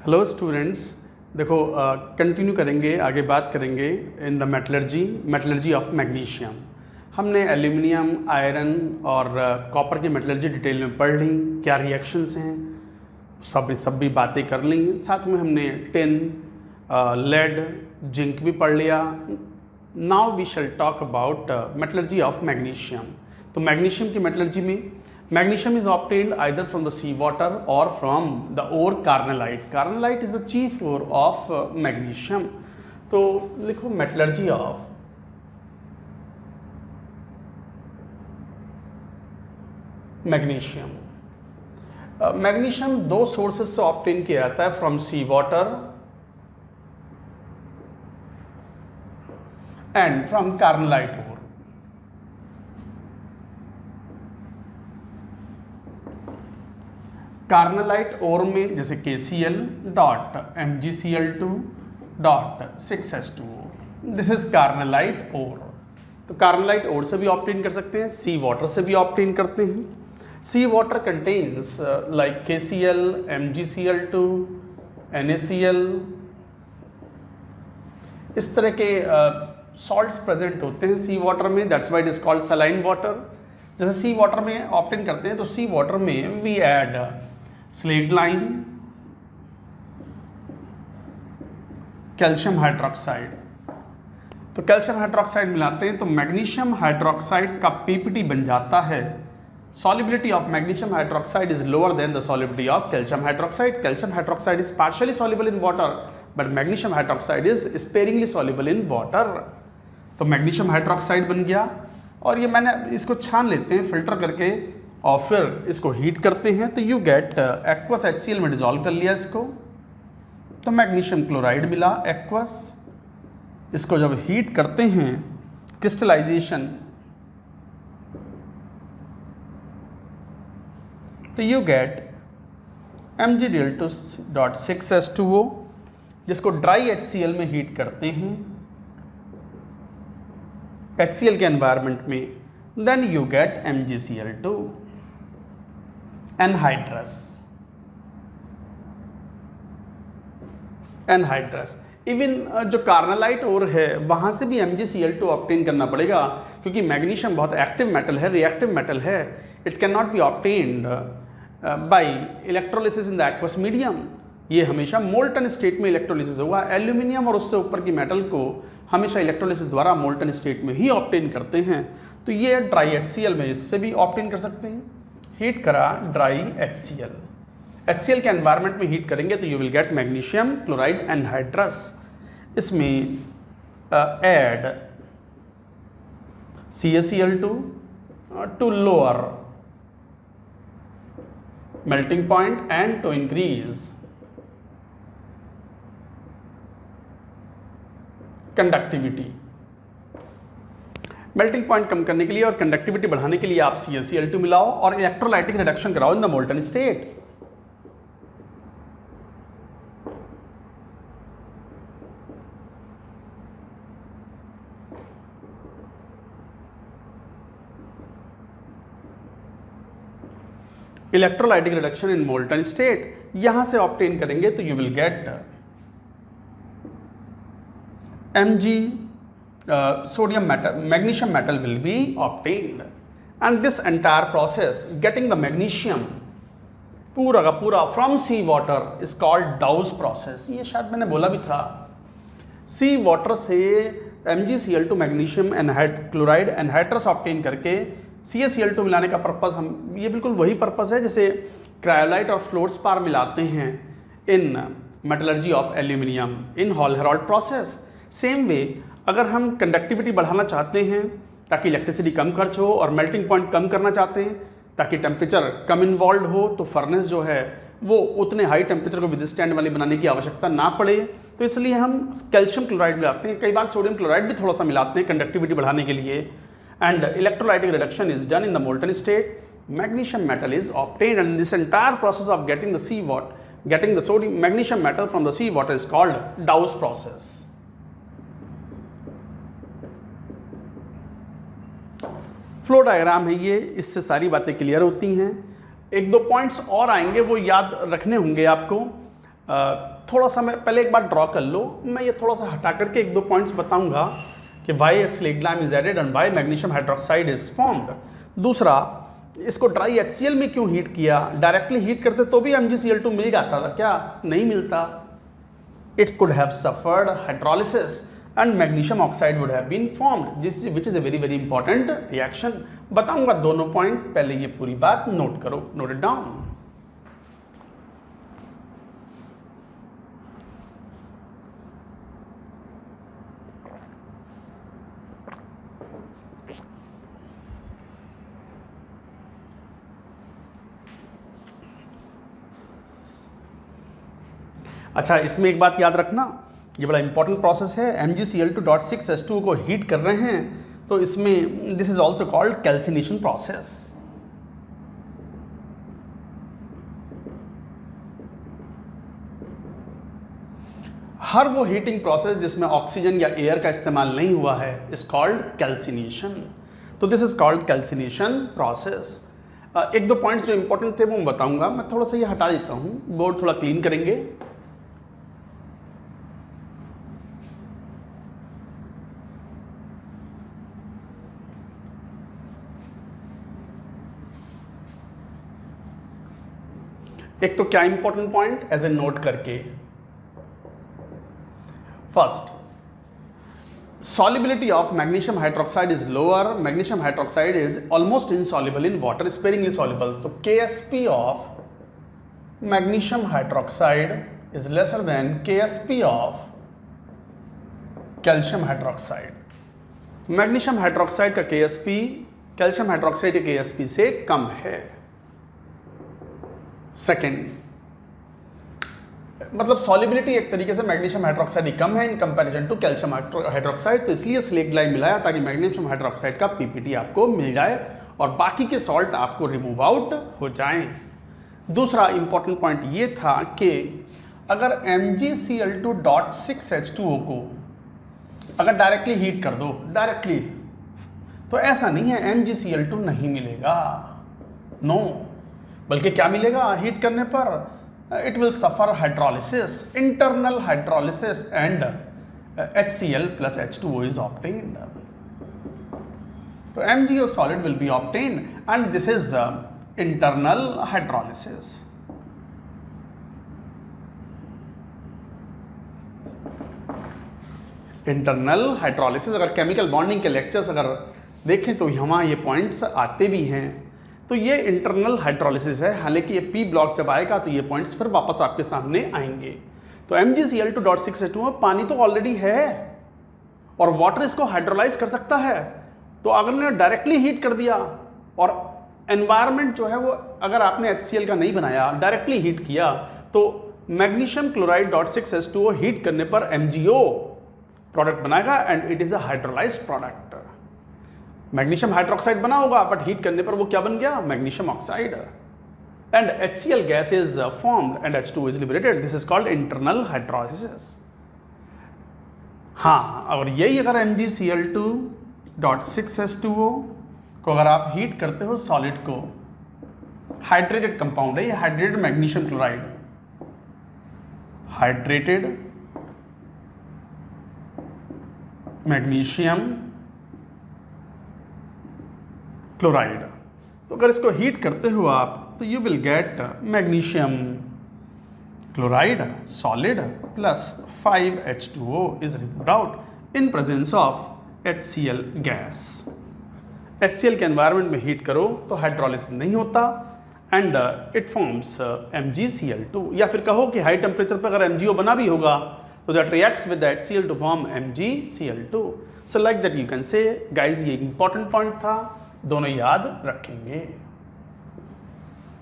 Hello students, देखो continue करेंगे, आगे बात करेंगे in the metallurgy of magnesium. हमने एल्यूमिनियम, आयरन और कॉपर की मेटलर्जी डिटेल में पढ़ ली, क्या रिएक्शंस हैं, सब भी बातें कर ली। साथ में हमने टिन, लेड, जिंक भी पढ़ लिया। Now we shall talk about metallurgy of magnesium. तो मैग्नीशियम की मेटलर्जी में magnesium is obtained either from the sea water or from the ore carnallite. Carnallite is the chief ore of magnesium. तो लिखो metallurgy of magnesium. Magnesium दो sources से obtain किया जाता है, from sea water and from carnallite ore. Carnallite ore में जैसे KCl dot MgCl2 dot 6H2O, this is carnallite ore. तो कार्नलाइट ओर से भी ऑब्टेन कर सकते हैं, सी वाटर से भी ऑब्टेन करते हैं। Sea water contains like KCl, MgCl2, NaCl, इस तरह के सॉल्ट्स प्रेजेंट होते हैं सी वाटर में, that's why it is called saline water. जैसे सी वाटर में ऑब्टेन करते हैं तो सी वाटर में we add slaked lime, calcium hydroxide. तो कैल्शियम हाइड्रोक्साइड मिलाते हैं तो मैग्नीशियम हाइड्रोक्साइड का PPT बन जाता है। Solubility of magnesium hydroxide is lower than the solubility of calcium hydroxide. Calcium hydroxide is partially soluble in water but magnesium hydroxide is sparingly soluble in water. तो magnesium hydroxide बन गया, और ये मैंने इसको छान लेते हैं फिल्टर करके और फिर इसको हीट करते हैं तो यू गेट एक्वस HCl में डिजोल्व कर लिया इसको, तो मैग्नीशियम क्लोराइड मिला एक्वस। इसको जब हीट करते हैं क्रिस्टलाइजेशन तो यू गेट Mgdl2.6H2O, जिसको ड्राई HCl में हीट करते हैं HCl के एनवायरनमेंट में, then you get MgCl2 anhydrous. Even जो कार्नलाइट ओर है वहां से भी MgCl2 ऑब्टेन करना पड़ेगा, क्योंकि मैग्नीशियम बहुत एक्टिव मेटल है, रिएक्टिव मेटल है। It can not B obtained by electrolysis in the aqueous medium. ये हमेशा मोल्टन स्टेट में इलेक्ट्रोलिसिस होगा। एल्यूमिनियम और उससे ऊपर की मेटल को हमेशा इलेक्ट्रोलिसिस द्वारा मोल्टन स्टेट में ही ऑब्टेन करते हैं। तो ये ड्राई HCl में इससे भी ऑब्टेन कर सकते हैं। हीट करा ड्राई HCl के एनवायरनमेंट में हीट करेंगे तो you will get magnesium chloride anhydrous. इसमें add CaCl2 to lower melting point and to increase conductivity. Melting point कम करने के लिए और कंडक्टिविटी बढ़ाने के लिए आप CaCl2 मिलाओ और इलेक्ट्रोलाइटिक रिडक्शन कराओ in the molten state. Electrolytic reduction in molten state यहां से ऑब्टेन करेंगे तो you will gate magnesium metal will be obtained, and this entire process getting the magnesium पूरा का पूरा from sea water is called Dawes process। ये शायद मैंने बोला भी था। sea water से MgCl2 magnesium chloride anhydrous obtain करके CaCl2 मिलाने का पर्पस, हम ये बिल्कुल वही पर्पस है जैसे क्रायोलाइट और फ्लोरस्पार मिलाते हैं in metallurgy of aluminium in hall Harold process. Same way अगर हम कंडक्टिविटी बढ़ाना चाहते हैं ताकि इलेक्ट्रिसिटी कम खर्च हो और मेल्टिंग पॉइंट कम करना चाहते हैं ताकि टेम्परेचर कम इन्वॉल्व हो, तो फर्नेस जो है वो उतने हाई टेम्परेचर को विदस्टैंड वाली बनाने की आवश्यकता ना पड़े, तो इसलिए हम कैल्शियम क्लोराइड मिलाते हैं। कई बार सोडियम क्लोराइड भी थोड़ा सा मिलाते हैं कंडक्टिविटी बढ़ाने के लिए। And electrolytic reduction is done in the molten state, magnesium metal is obtained, and this entire process of getting the sodium magnesium metal from the sea water is called Dawes process। Flow diagram है ये, इससे सारी बातें clear होती हैं। एक दो points और आएंगे वो याद रखने होंगे आपको। थोड़ा सा मैं पहले एक बार ड्रॉ कर लो, मैं ये थोड़ा सा हटा करके एक दो पॉइंट्स बताऊंगा कि why slaked lime is added and why magnesium hydroxide is formed. दूसरा, इसको ड्राई HCl में क्यों हीट किया, डायरेक्टली हीट करते तो भी MgCl2 मिल जाता था क्या, नहीं मिलता। It could have suffered hydrolysis and magnesium oxide would have been formed, which is a very very important reaction. बताऊंगा दोनों पॉइंट, पहले ये पूरी बात नोट करो, नोट इट डाउन। अच्छा, इसमें एक बात याद रखना, ये बड़ा इंपॉर्टेंट प्रोसेस है। MgCl2.6H2O को हीट कर रहे हैं, तो इसमें this is also called calcination process. हर वो हीटिंग प्रोसेस जिसमें ऑक्सीजन या एयर का इस्तेमाल नहीं हुआ है इज कॉल्ड कैल्सिनेशन। तो this is called calcination process. एक दो पॉइंट्स जो इंपॉर्टेंट थे वो मैं बताऊंगा, मैं थोड़ा सा ये हटा देता हूं, बोर्ड थोड़ा क्लीन करेंगे। एक तो क्या important point as a note करके, first, solubility of magnesium hydroxide is lower, magnesium hydroxide is almost insoluble in water, sparingly soluble, तो KSP of magnesium hydroxide is lesser than KSP of calcium hydroxide। magnesium hydroxide का KSP calcium hydroxide के KSP से कम है। Second, मतलब solubility एक तरीके से magnesium hydroxide ही कम है in comparison to calcium hydroxide, तो इसलिए स्लेट ग्लाइम मिलाया ताकि मैग्नीशियम हाइड्रोक्साइड का PPT आपको मिल जाए और बाकी के सॉल्ट आपको रिमूव आउट हो जाएं। दूसरा इंपॉर्टेंट पॉइंट ये था कि अगर MgCl2.6H2O को अगर डायरेक्टली हीट कर दो, डायरेक्टली, तो ऐसा नहीं है MgCl2 नहीं मिलेगा, नो, बल्कि क्या मिलेगा हीट करने पर, it will suffer hydrolysis, internal hydrolysis, and HCl plus H2O is obtained. So MgO solid will be obtained and this is internal hydrolysis. Internal hydrolysis, अगर केमिकल बॉन्डिंग के लेक्चर्स अगर देखें तो यहाँ ये पॉइंट्स आते भी हैं, तो ये इंटरनल हाइड्रोलिसिस है। हालांकि ये P ब्लॉक जब आएगा तो ये पॉइंट्स फिर वापस आपके सामने आएंगे। तो MgCl2.6H2O में पानी तो ऑलरेडी है और वाटर इसको हाइड्रोलाइज कर सकता है, तो अगर ने डायरेक्टली हीट कर दिया और एनवायरनमेंट जो है वो अगर आपने HCl का नहीं बनाया, डायरेक्टली हीट किया, तो मैग्नीशियम क्लोराइड .6H2O हीट करने पर MgO प्रोडक्ट बनाएगा and it is a hydrolysed product. Magnesium hydroxide बना होगा बट हीट करने पर वो क्या बन गया, magnesium oxide, and HCl gas is formed and H2O is liberated. This is called internal hydrolysis. हाँ, और यही अगर MgCl2.6H2O को अगर आप हीट करते हो सॉलिड को, हाइड्रेटेड कंपाउंड है ये, hydrated magnesium chloride, hydrated magnesium chloride, तो अगर इसको हीट करते हो आप तो you will get magnesium chloride solid plus 5H2O is removed out in presence of HCl gas. HCl के एनवायरनमेंट में हीट करो तो हाइड्रोलिसिस नहीं होता एंड इट फॉर्म्स MgCl2, या फिर कहो कि हाई टेम्परेचर पर अगर MgO बना भी होगा तो that reacts with the HCl to form MgCl2। So like that you can say guys, ये इंपॉर्टेंट पॉइंट था, दोनों याद रखेंगे।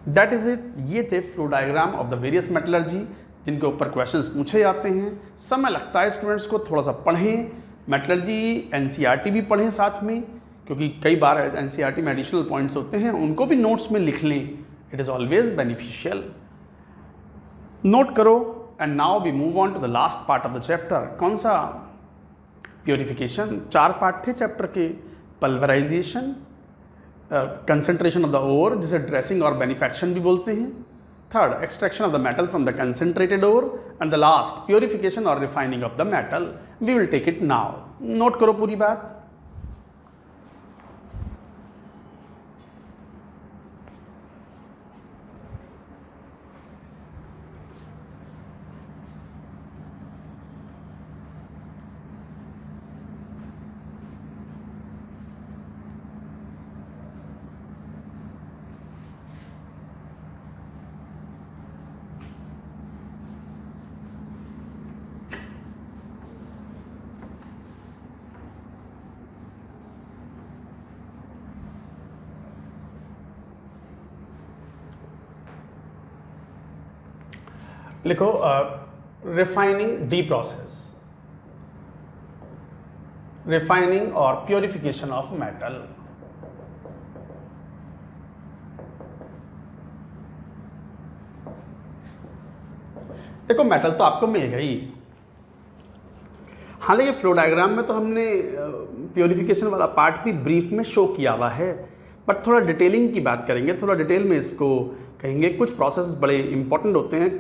That is it. ये थे flow diagram of the various metallurgy जिनके ऊपर क्वेश्चंस पूछे जाते हैं। समय लगता है स्टूडेंट्स को, थोड़ा सा पढ़ें, मेटलर्जी NCERT भी पढ़ें साथ में, क्योंकि कई बार NCERT में एडिशनल पॉइंट्स होते हैं, उनको भी नोट्स में लिख लें, it is always beneficial. Note करो and now we move on to the last part of the chapter. कौन सा? प्योरिफिकेशन। 4 पार्ट थे चैप्टर के, pulverization, concentration of the ore जिसे ड्रेसिंग और बेनिफैक्शन भी बोलते हैं, third extraction of the metal from the concentrated ore, and the last purification और refining of the metal. We will take it now. Note करो पूरी बात. लिखो रिफाइनिंग डी प्रोसेस, रिफाइनिंग और प्योरिफिकेशन ऑफ मेटल. देखो मेटल तो आपको मिल गई, हालांकि फ्लो डायग्राम में तो हमने प्योरिफिकेशन वाला पार्ट भी ब्रीफ में शो किया हुआ है, बट थोड़ा डिटेलिंग की बात करेंगे, थोड़ा डिटेल में इसको कहेंगे. कुछ प्रोसेस बड़े इंपॉर्टेंट होते हैं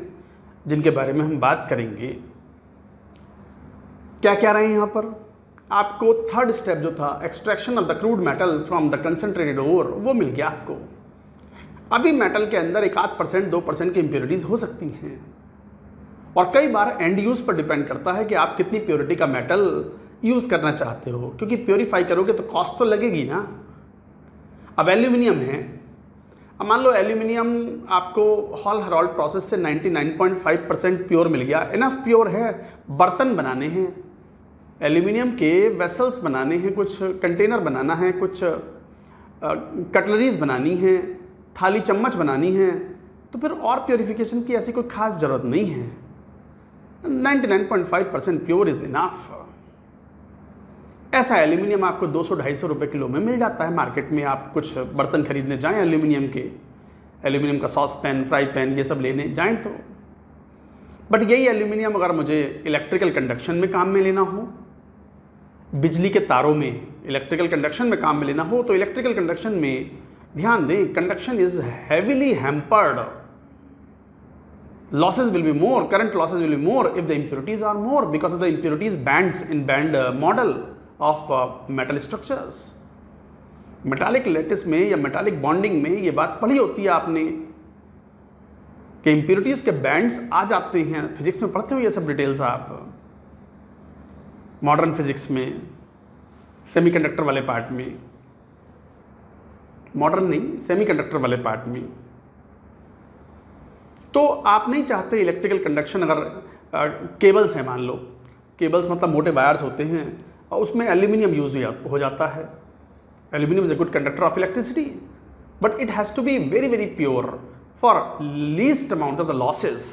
जिनके बारे में हम बात करेंगे. क्या कह रहे हैं यहाँ पर? आपको थर्ड स्टेप जो था extraction of the crude metal from the concentrated ore, वो मिल गया आपको. अभी मेटल के अंदर 1-2% 2% की इम्प्योरिटीज हो सकती हैं, और कई बार एंड यूज पर डिपेंड करता है कि आप कितनी प्योरिटी का मेटल यूज करना चाहते हो, क्योंकि प्योरीफाई करोगे तो कॉस्ट तो लगेगी ना. अब एल्यूमिनियम है, अब मान लो एल्यूमिनियम आपको हॉल हेरोल्ड प्रोसेस से 99.5% प्योर मिल गया. इनफ प्योर है, बर्तन बनाने हैं, एल्यूमिनियम के वेसल्स बनाने हैं, कुछ कंटेनर बनाना है, कुछ कटलरीज बनानी है, थाली चम्मच बनानी है, तो फिर और प्योरिफिकेशन की ऐसी कोई खास ज़रूरत नहीं है. 99.5% प्योर इज़ इनफ. ऐसा एल्यूमिनियम आपको 200-250 रुपये किलो में मिल जाता है मार्केट में. आप कुछ बर्तन खरीदने जाएं एल्यूमिनियम के, एल्यूमिनियम का सॉस पैन, फ्राई पैन, ये सब लेने जाएं तो. बट यही एल्यूमिनियम अगर मुझे इलेक्ट्रिकल कंडक्शन में काम में लेना हो, बिजली के तारों में इलेक्ट्रिकल कंडक्शन में काम में लेना हो, तो इलेक्ट्रिकल कंडक्शन में ध्यान दें, conduction is heavily hampered. Losses will be more, current losses will be more if the impurities are more because of the impurities bands in band model of metal structures. Metallic lattice में या metallic bonding में ये बात पढ़ी होती है आपने कि इम्प्योरिटीज के बैंड्स आ जाते हैं. फिजिक्स में पढ़ते हो ये सब डिटेल्स आप, मॉडर्न फिजिक्स में, सेमीकंडक्टर वाले पार्ट में, मॉडर्न नहीं सेमीकंडक्टर वाले पार्ट में. तो आप नहीं चाहते इलेक्ट्रिकल कंडक्शन, अगर केबल्स हैं, मान लो केबल्स मतलब मोटे वायर्स होते हैं और उसमें एल्यूमिनियम यूज हो जाता है. Aluminium is a good conductor of electricity, but it has to be very very pure for least amount of the losses.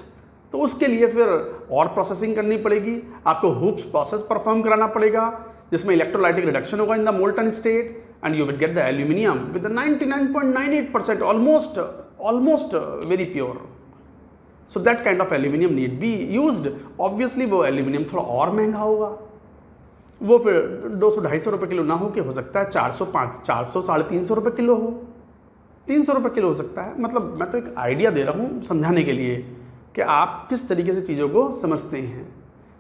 तो उसके लिए फिर और प्रोसेसिंग करनी पड़ेगी, आपको हूप्स प्रोसेस परफॉर्म कराना पड़ेगा जिसमें इलेक्ट्रोलाइटिक रिडक्शन होगा in the molten state, and you will get the aluminium with 99.98% almost very pure. So that kind of aluminium need be used. Obviously वो एल्यूमिनियम थोड़ा और महंगा होगा, वो फिर 200-250 रुपये किलो ना हो के हो सकता है 400-300 रुपये किलो हो, 300 रुपये किलो हो सकता है. मतलब मैं तो एक आइडिया दे रहा हूँ समझाने के लिए कि आप किस तरीके से चीज़ों को समझते हैं.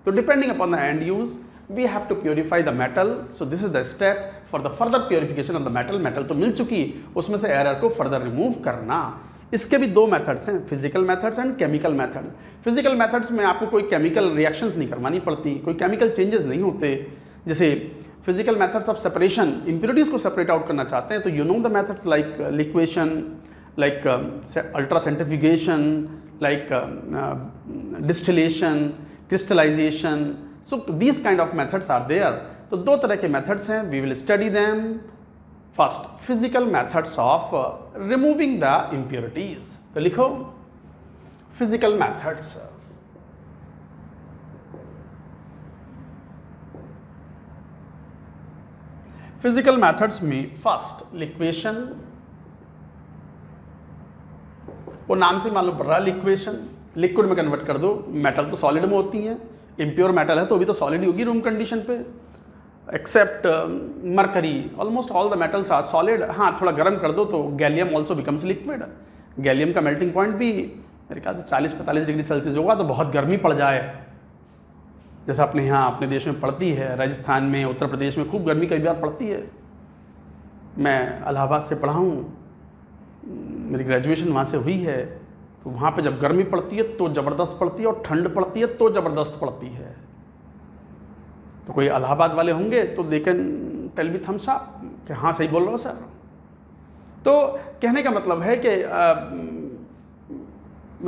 तो depending upon the end use we have to purify the metal. So this is the step for the further purification of the metal. Metal तो मिल चुकी, उसमें से एरर को फर्दर रिमूव करना. इसके भी दो मेथड्स हैं, physical methods and chemical method. Physical methods में आपको कोई केमिकल रिएक्शंस नहीं करवानी पड़ती, कोई केमिकल चेंजेस नहीं होते. जैसे physical methods of separation, impurities को सेपरेट आउट करना चाहते हैं तो you know the methods like liquation, like ultra centrifugation, like distillation, crystallization. So these kind of methods are there. तो दो तरह के मेथड्स हैं, we will study them. First, physical methods of removing the impurities. तो लिखो physical methods. Physical methods में first liquefaction, वो नाम से मालूम पड़ रहा है लिक्वेशन, लिक्विड में कन्वर्ट कर दो. मेटल तो सॉलिड में होती है, इम्प्योर मेटल है तो भी तो सॉलिड ही होगी रूम कंडीशन पे, except mercury. Almost all the metals are solid. हाँ, थोड़ा गर्म कर दो तो gallium also becomes liquid. Gallium का मेल्टिंग पॉइंट भी मेरे ख्याल से 40-45 डिग्री सेल्सियस होगा तो बहुत गर्मी पड़ जाए, जैसा अपने यहाँ अपने देश में पड़ती है, राजस्थान में, उत्तर प्रदेश में खूब गर्मी कई बार पड़ती है। मैं इलाहाबाद से पढ़ा हूँ, मेरी ग्रेजुएशन वहाँ से हुई है, तो वहाँ पे जब गर्मी पड़ती है तो ज़बरदस्त पड़ती है और ठंड पड़ती है तो ज़बरदस्त पड़ती है। तो कोई इलाहाबाद वाले होंगे तो they can tell me thumbs up कि हाँ सही बोल रहा हो सर। तो कहने का मतलब है कि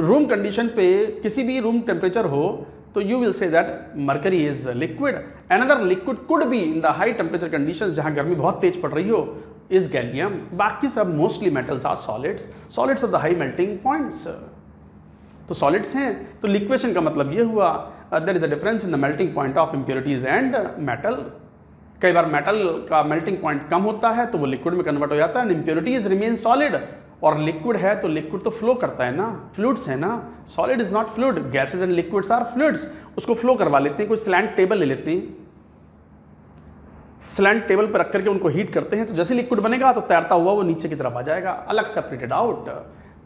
रूम कंडीशन पे किसी भी रूम टेम्परेचर हो तो you will say that mercury is liquid. Another liquid could be in the high temperature conditions, जहाँ गर्मी बहुत तेज पड़ रही हो, इज गैलियम। बाकी सब mostly metals are solids, solids of the high melting points. तो सॉलिड्स हैं, तो लिक्वेशन का मतलब ये हुआ there is a difference in the melting point of impurities and metal. कई बार मेटल का मेल्टिंग पॉइंट कम होता है तो वो लिक्विड में कन्वर्ट हो जाता है, एंड इम्प्योरिटीज रिमेन सॉलिड। और लिक्विड है तो लिक्विड तो फ्लो करता है ना, फ्लूइड्स है ना, solid is not fluid, gases and liquids are fluids. उसको फ्लो करवा लेते हैं, कोई स्लैंट टेबल ले लेते हैं, स्लैंट टेबल पर रख करके उनको हीट करते हैं, तो जैसे लिक्विड बनेगा तो तैरता हुआ वो नीचे की तरफ आ जाएगा, अलग सेपरेटेड आउट।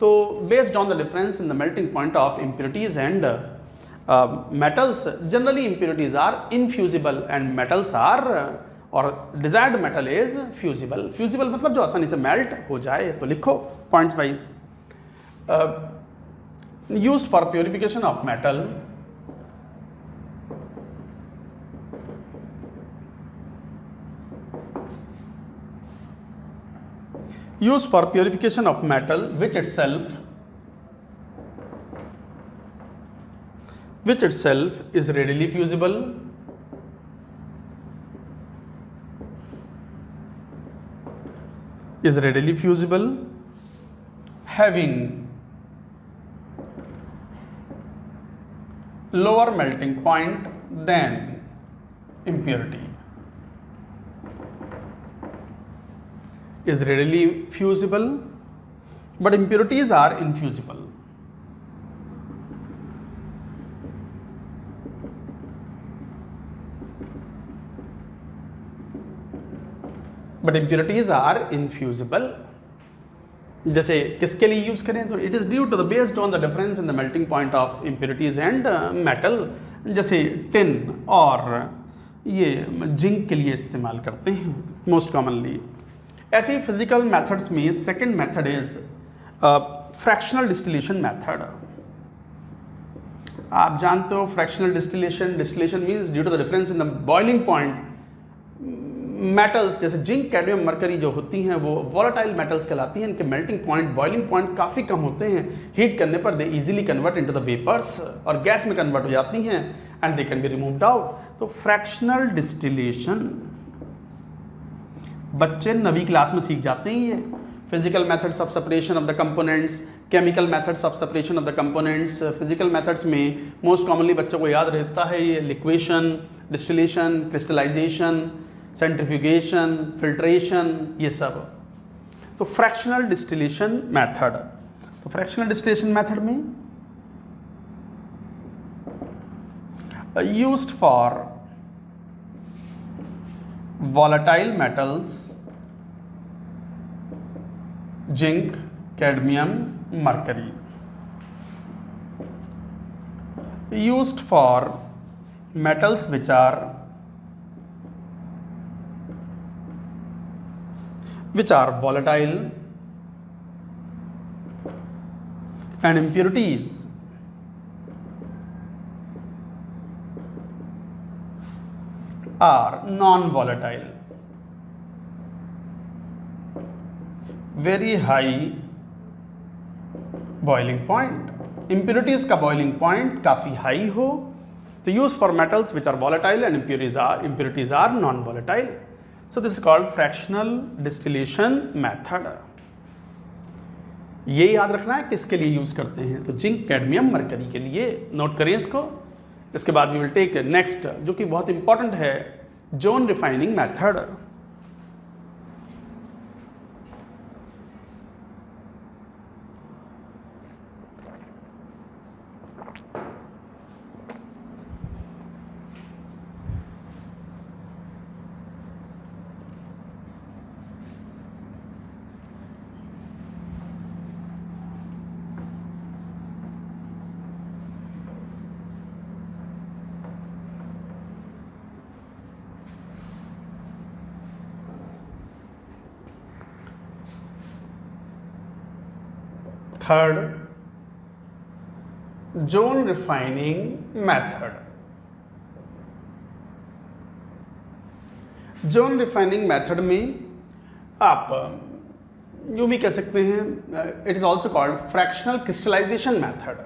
तो based on the difference in the melting point of impurities and metals, generally impurities are infusible and metals are और desired metal is fusible। fusible मतलब जो आसानी से मेल्ट हो जाए। तो लिखो point wise. used for purification of metal, used for purification of metal which itself is readily fusible, having lower melting point than impurity, is readily fusible, but impurities are infusible। But impurities are infusible. जैसे किसके लिए use करें, तो it is due to the based on the difference in the melting point of impurities and metal. जैसे tin और ये zinc के लिए इस्तेमाल करते हैं मोस्ट कॉमनली। ऐसे ही फिजिकल मेथड्स में second method is fractional distillation method. आप जानते हो fractional distillation means due to the difference in the boiling point metals जैसे जिंक, कैडमियम, मरकरी जो होती हैं वो वॉलेटाइल मेटल्स कहलाती हैं। इनके मेल्टिंग पॉइंट, बॉइलिंग पॉइंट काफ़ी कम होते हैं। हीट करने पर they easily convert into the vapours और गैस में कन्वर्ट हो जाती हैं and they can be removed out. तो फ्रैक्शनल डिस्टिलेशन बच्चे नवी क्लास में सीख जाते हैं। ये physical methods of separation of the components, chemical methods of separation of the components. Physical methods में मोस्ट कॉमनली बच्चों को याद रहता है ये liquation, distillation, crystallisation, centrifugation, filtration, ये सब। तो फ्रैक्शनल डिस्टिलेशन मेथड, तो फ्रैक्शनल डिस्टिलेशन मेथड में used for volatile metals, zinc, cadmium, mercury, used for metals which are volatile and impurities are non-volatile, very high boiling point, impurities का boiling point काफ़ी high हो, तो use for metals which are volatile and impurities are non-volatile. So this is called fractional distillation method. ये याद रखना है किसके लिए यूज करते हैं, तो जिंक, कैडमियम, मरकरी के लिए। नोट करें इसको। इसके बाद वी विल टेक नेक्स्ट जो कि बहुत इंपॉर्टेंट है, zone refining method. Third, zone refining method. Zone refining method में आप यूं भी कह सकते हैं, it is also called fractional crystallisation method.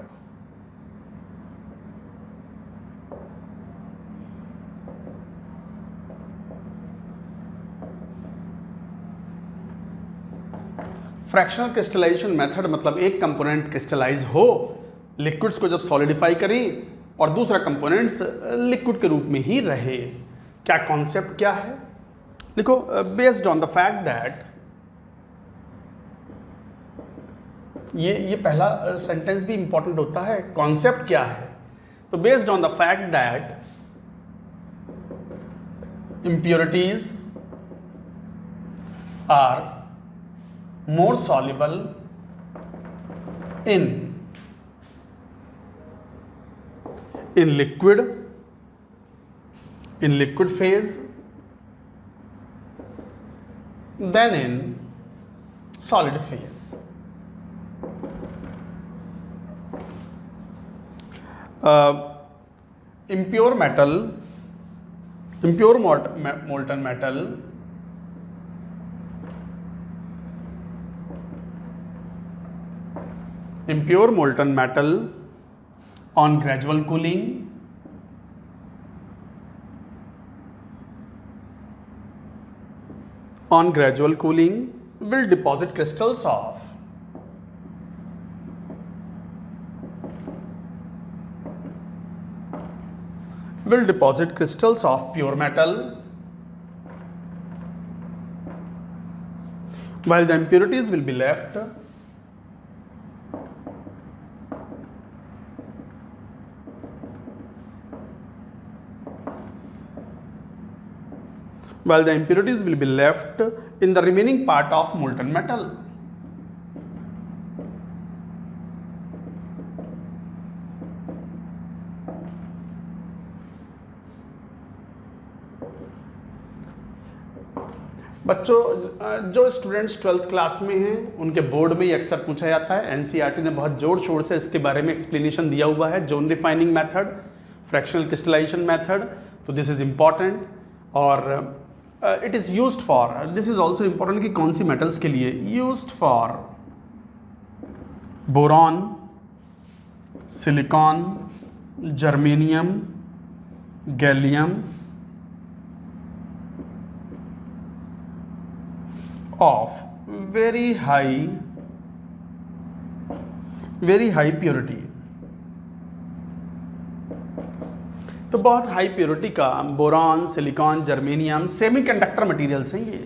Fractional crystallisation मेथड मतलब एक कंपोनेंट क्रिस्टलाइज हो, लिक्विड्स को जब सॉलिडिफाई करें, और दूसरा कंपोनेंट्स लिक्विड के रूप में ही रहे। क्या कॉन्सेप्ट क्या है? देखो, based on the fact that, ये पहला सेंटेंस भी इंपॉर्टेंट होता है। कॉन्सेप्ट क्या है? तो based on the fact that impurities are more soluble in liquid phase than in solid phase. Impure molten metal on gradual cooling will deposit crystals of pure metal, while the impurities will be left in the remaining part of molten metal. बच्चों, जो students 12th class में हैं उनके board में ये अक्सर पूछा जाता है। एनसीईआरटी ने बहुत जोर शोर से इसके बारे में एक्सप्लेनेशन दिया हुआ है। Zone refining method, fractional crystallisation method, तो दिस इज इम्पॉर्टेंट। और it is used for, this is also important कि कौन सी मेटल्स के लिए used for boron, silicon, germanium, gallium of very high purity। तो बहुत हाई प्योरिटी का boron, silicon, germanium semiconductor materials हैं ये।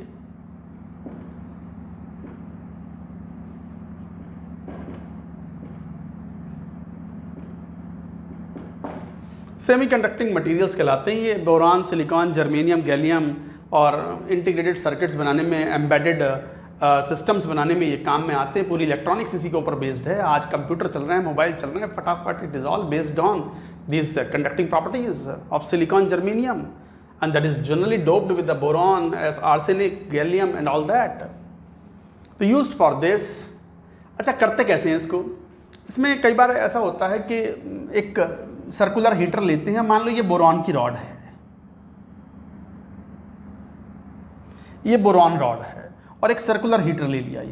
सेमीकंडक्टिंग मटेरियल्स कहलाते हैं ये। बोरॉन, सिलिकॉन, जर्मेनियम, गैलियम और इंटीग्रेटेड सर्किट्स बनाने में, एम्बेडेड सिस्टम्स बनाने में ये काम में आते हैं। पूरी इलेक्ट्रॉनिक्स इसी के ऊपर बेस्ड है। आज कंप्यूटर चल रहे हैं, मोबाइल चल रहे हैं, फटाफट it is all based on this conducting properties of silicon, germanium, and that is generally doped with the boron as arsenic, gallium and all that. तो यूज्ड फॉर दिस। अच्छा, करते कैसे हैं इसको? इसमें कई बार ऐसा होता है कि एक सर्कुलर हीटर लेते हैं। मान लो ये बोरॉन की रॉड है, ये बोरॉन रॉड है, और एक सर्कुलर हीटर ले लिया।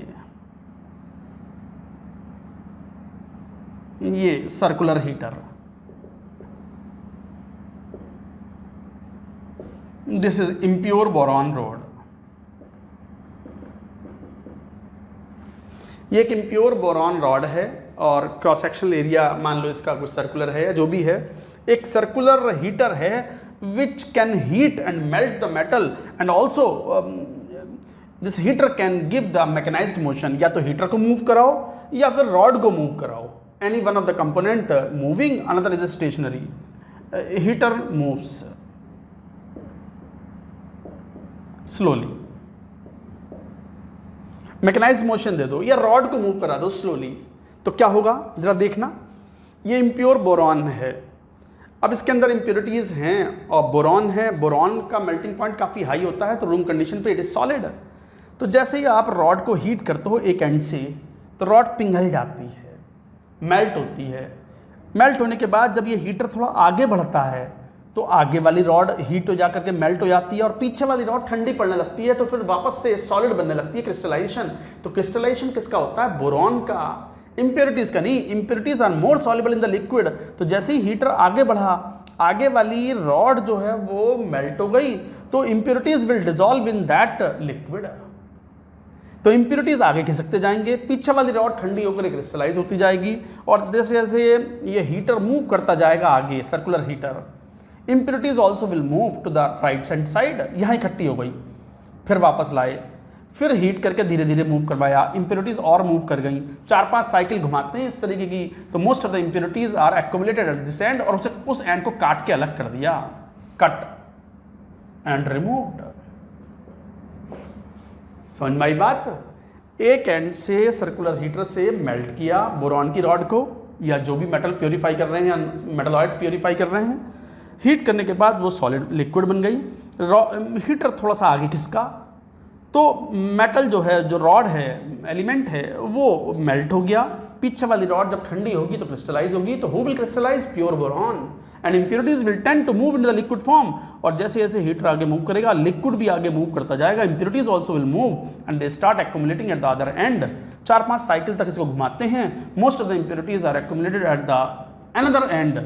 ये circular heater, this is impure boron rod. ये एक इम्प्योर बोरॉन रॉड है और क्रॉस सेक्शनल एरिया मान लो इसका कुछ सर्कुलर है या जो भी है। एक सर्कुलर हीटर है which can heat and melt the metal, and also this heater can give the mechanized motion। या तो हीटर को मूव कराओ या फिर रॉड को मूव कराओ। any one of the component moving, another is stationary। heater moves slowly। Mechanized motion दे दो या रॉड को मूव करा दो स्लोली, तो क्या होगा जरा देखना। ये इम्प्योर बोरॉन है। अब इसके अंदर इम्प्योरिटीज हैं और बोरॉन है। बोरॉन का मेल्टिंग पॉइंट काफ़ी हाई होता है, तो रूम कंडीशन पे इट इज सॉलिड। तो जैसे ही आप रॉड को हीट करते हो एक एंड से, तो रॉड पिघल जाती है, मेल्ट होती है। मेल्ट होने के बाद जब ये हीटर थोड़ा आगे बढ़ता है तो आगे वाली रॉड हीट हो जाकर के मेल्ट हो जाती है और पीछे वाली रॉड ठंडी पड़ने लगती है, तो फिर वापस से सॉलिड बनने लगती है, क्रिस्टलाइजेशन। तो क्रिस्टलाइजेशन किसका होता है? बोरॉन का, इम्प्योरिटीज का नहीं। Impurities are more soluble in the liquid. तो जैसे ही हीटर आगे बढ़ा, आगे वाली रॉड जो है वो मेल्ट हो गई, तो impurities will dissolve in that liquid. तो इम्प्योरिटीज आगे खिसकते जाएंगे, पीछे वाली रॉड ठंडी होकर क्रिस्टलाइज होती जाएगी, और जैसे जैसे ये हीटर मूव करता जाएगा आगे, circular heater, impurities also will move to the right hand side. यहाँ इकट्ठी हो गई, फिर वापस लाए, फिर हीट करके धीरे धीरे मूव करवाया, इम्प्योरिटीज और मूव कर गई। 4-5 साइकिल घुमाते हैं इस तरीके की, तो most of the impurities are accumulated at this end, और उस एंड को काट के अलग कर दिया, कट एंड रिमूव्ड। समझ में आई बात? एक एंड से सर्कुलर हीटर से मेल्ट किया बोरॉन की रॉड को, या जो भी मेटल प्योरीफाई कर रहे हैं, या मेटलॉइड प्योरीफाई कर रहे हैं, हीट करने के बाद वो सॉलिड लिक्विड बन गई। हीटर थोड़ा सा आगे खिसका तो मेटल जो है, जो रॉड है, एलिमेंट है, वो मेल्ट हो गया। पीछे वाली रॉड जब ठंडी होगी तो क्रिस्टलाइज होगी। तो who will crystallise? Pure boron. And impurities will tend to move in the liquid form. और जैसे जैसे हीटर आगे मूव करेगा, लिक्विड भी आगे मूव करता जाएगा, impurities also will move and they start accumulating at the other end. 4-5 cycle तक इसको घुमाते हैं। Most of the impurities are accumulated at the another end,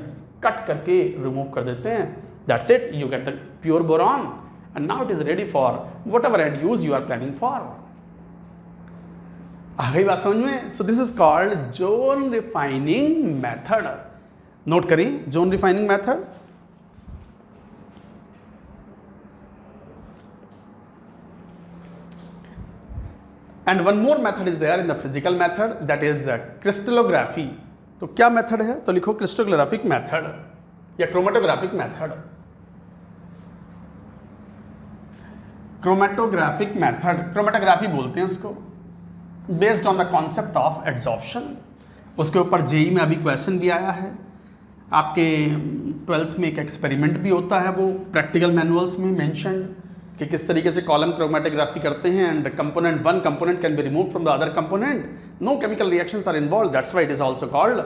cut करके रिमूव कर देते हैं। That's it, you get the pure boron and now it is ready for whatever end use you are planning for. आ गई बात समझ में? So this is called zone refining method. Note करें, zone refining method. And one more method is there in the physical method, that is crystallography. तो क्या method है? तो लिखो क्रिस्टलोग्राफिक मेथड या chromatographic method. Chromatographic method, chromatography बोलते हैं उसको, based on the concept of adsorption. उसके ऊपर जेई में अभी क्वेश्चन भी आया है। आपके 12th में एक एक्सपेरिमेंट भी होता है, वो प्रैक्टिकल मैनुअल्स में मेंशन्ड, कि किस तरीके से कॉलम क्रोमेटोग्राफी करते हैं। And component one component can be remove from the other component, no chemical reactions are involve, that's why it is also called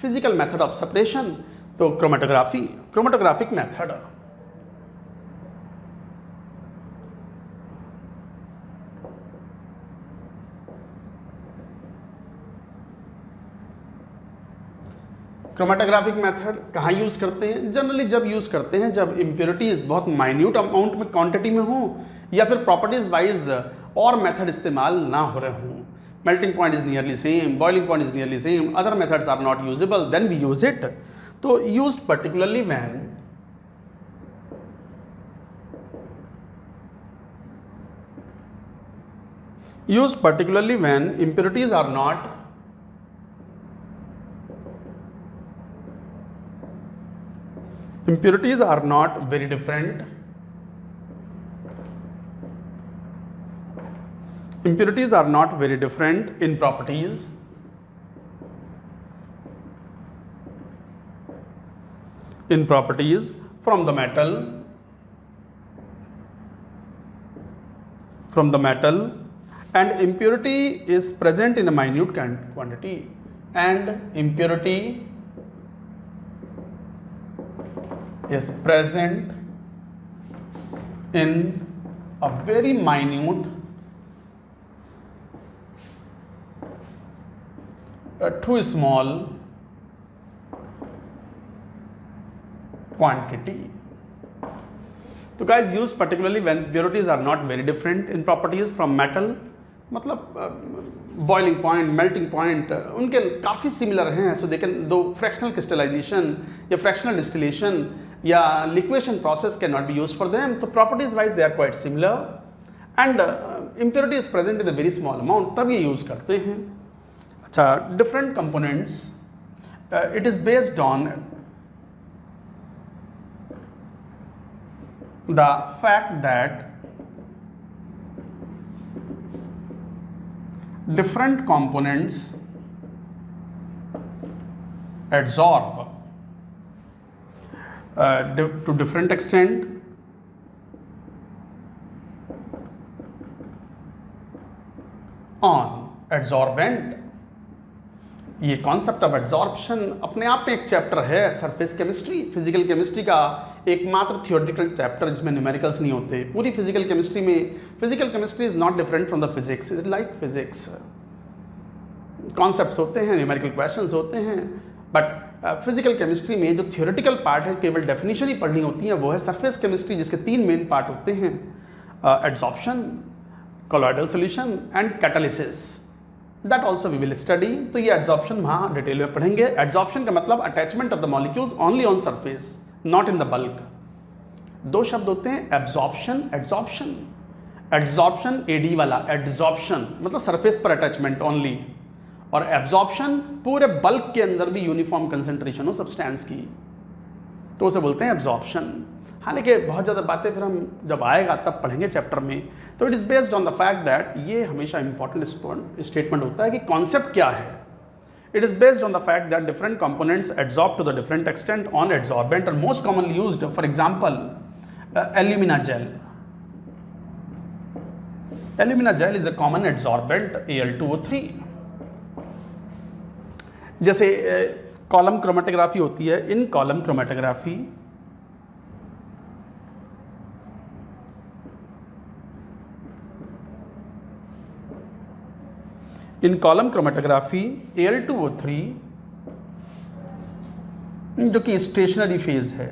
physical method of separation. तो chromatography, chromatographic method. Chromatographic method कहाँ use करते हैं? Generally जब use करते हैं जब impurities बहुत minute amount में, क्वांटिटी में हो, या फिर प्रॉपर्टीज वाइज और मेथड इस्तेमाल ना हो रहे हों। Melting point is nearly same, boiling point is nearly same, other methods are not usable, then we use it. तो used particularly when impurities are not very different. Impurities are not very different in properties. From the metal, and impurity is present in a minute quantity, and impurity is present in a very minute, too small quantity. तो guys, use particularly when impurities are not very different in properties from metal, मतलब boiling point, melting point उनके काफ़ी similar हैं। So they can, दो fractional crystallization या fractional distillation या liquation process can not be use for them. तो properties wise they are quite similar and impurity is present in a very small amount, तब ये use करते हैं। अच्छा, different components, it is based on the fact that different components adsorb to different extent on adsorbent ये concept of adsorption अपने आप में एक चैप्टर है सरफेस केमिस्ट्री, फिजिकल केमिस्ट्री का एकमात्र थियोरेटिकल चैप्टर जिसमें न्यूमेरिकल्स नहीं होते। पूरी फिजिकल केमिस्ट्री में, physical chemistry is not different from the physics, is like physics. Concepts होते हैं, न्यूमेरिकल क्वेश्चंस होते हैं, बट फिजिकल केमिस्ट्री में जो थियोरेटिकल पार्ट है, केवल डेफिनेशन ही पढ़नी होती है, वो है सरफेस केमिस्ट्री, जिसके 3 मेन पार्ट होते हैं, adsorption, colloidal solution and catalysis. That also we will study. तो ये एड्जॉर्प्शन वहाँ डिटेल में पढ़ेंगे। एड्जॉर्प्शन का मतलब attachment of the molecules only on surface, not in the bulk. 2 शब्द होते हैं, एब्जॉर्प्शन, एड्जॉर्प्शन। एड्जॉर्प्शन एडी वाला एड्जॉर्प्शन मतलब सरफेस पर अटैचमेंट ओनली, और एब्जॉर्प्शन पूरे बल्क के अंदर भी यूनिफॉर्म कंसेंट्रेशन हो सब्सटेंस की, तो उसे बोलते हैं एब्जॉर्प्शन। हालांकि बहुत ज़्यादा बातें फिर हम जब आएगा तब पढ़ेंगे चैप्टर में। तो it is based on the fact that ये हमेशा इंपॉर्टेंट स्टेटमेंट होता है कि कॉन्सेप्ट क्या है। It is based on the fact that different components adsorb to the different extent on adsorbent और most commonly used, for example alumina gel. Alumina gel is a common adsorbent Al2O3। जैसे column chromatography होती है, in column chromatography in column chromatography Al2O3 जो कि stationary phase है,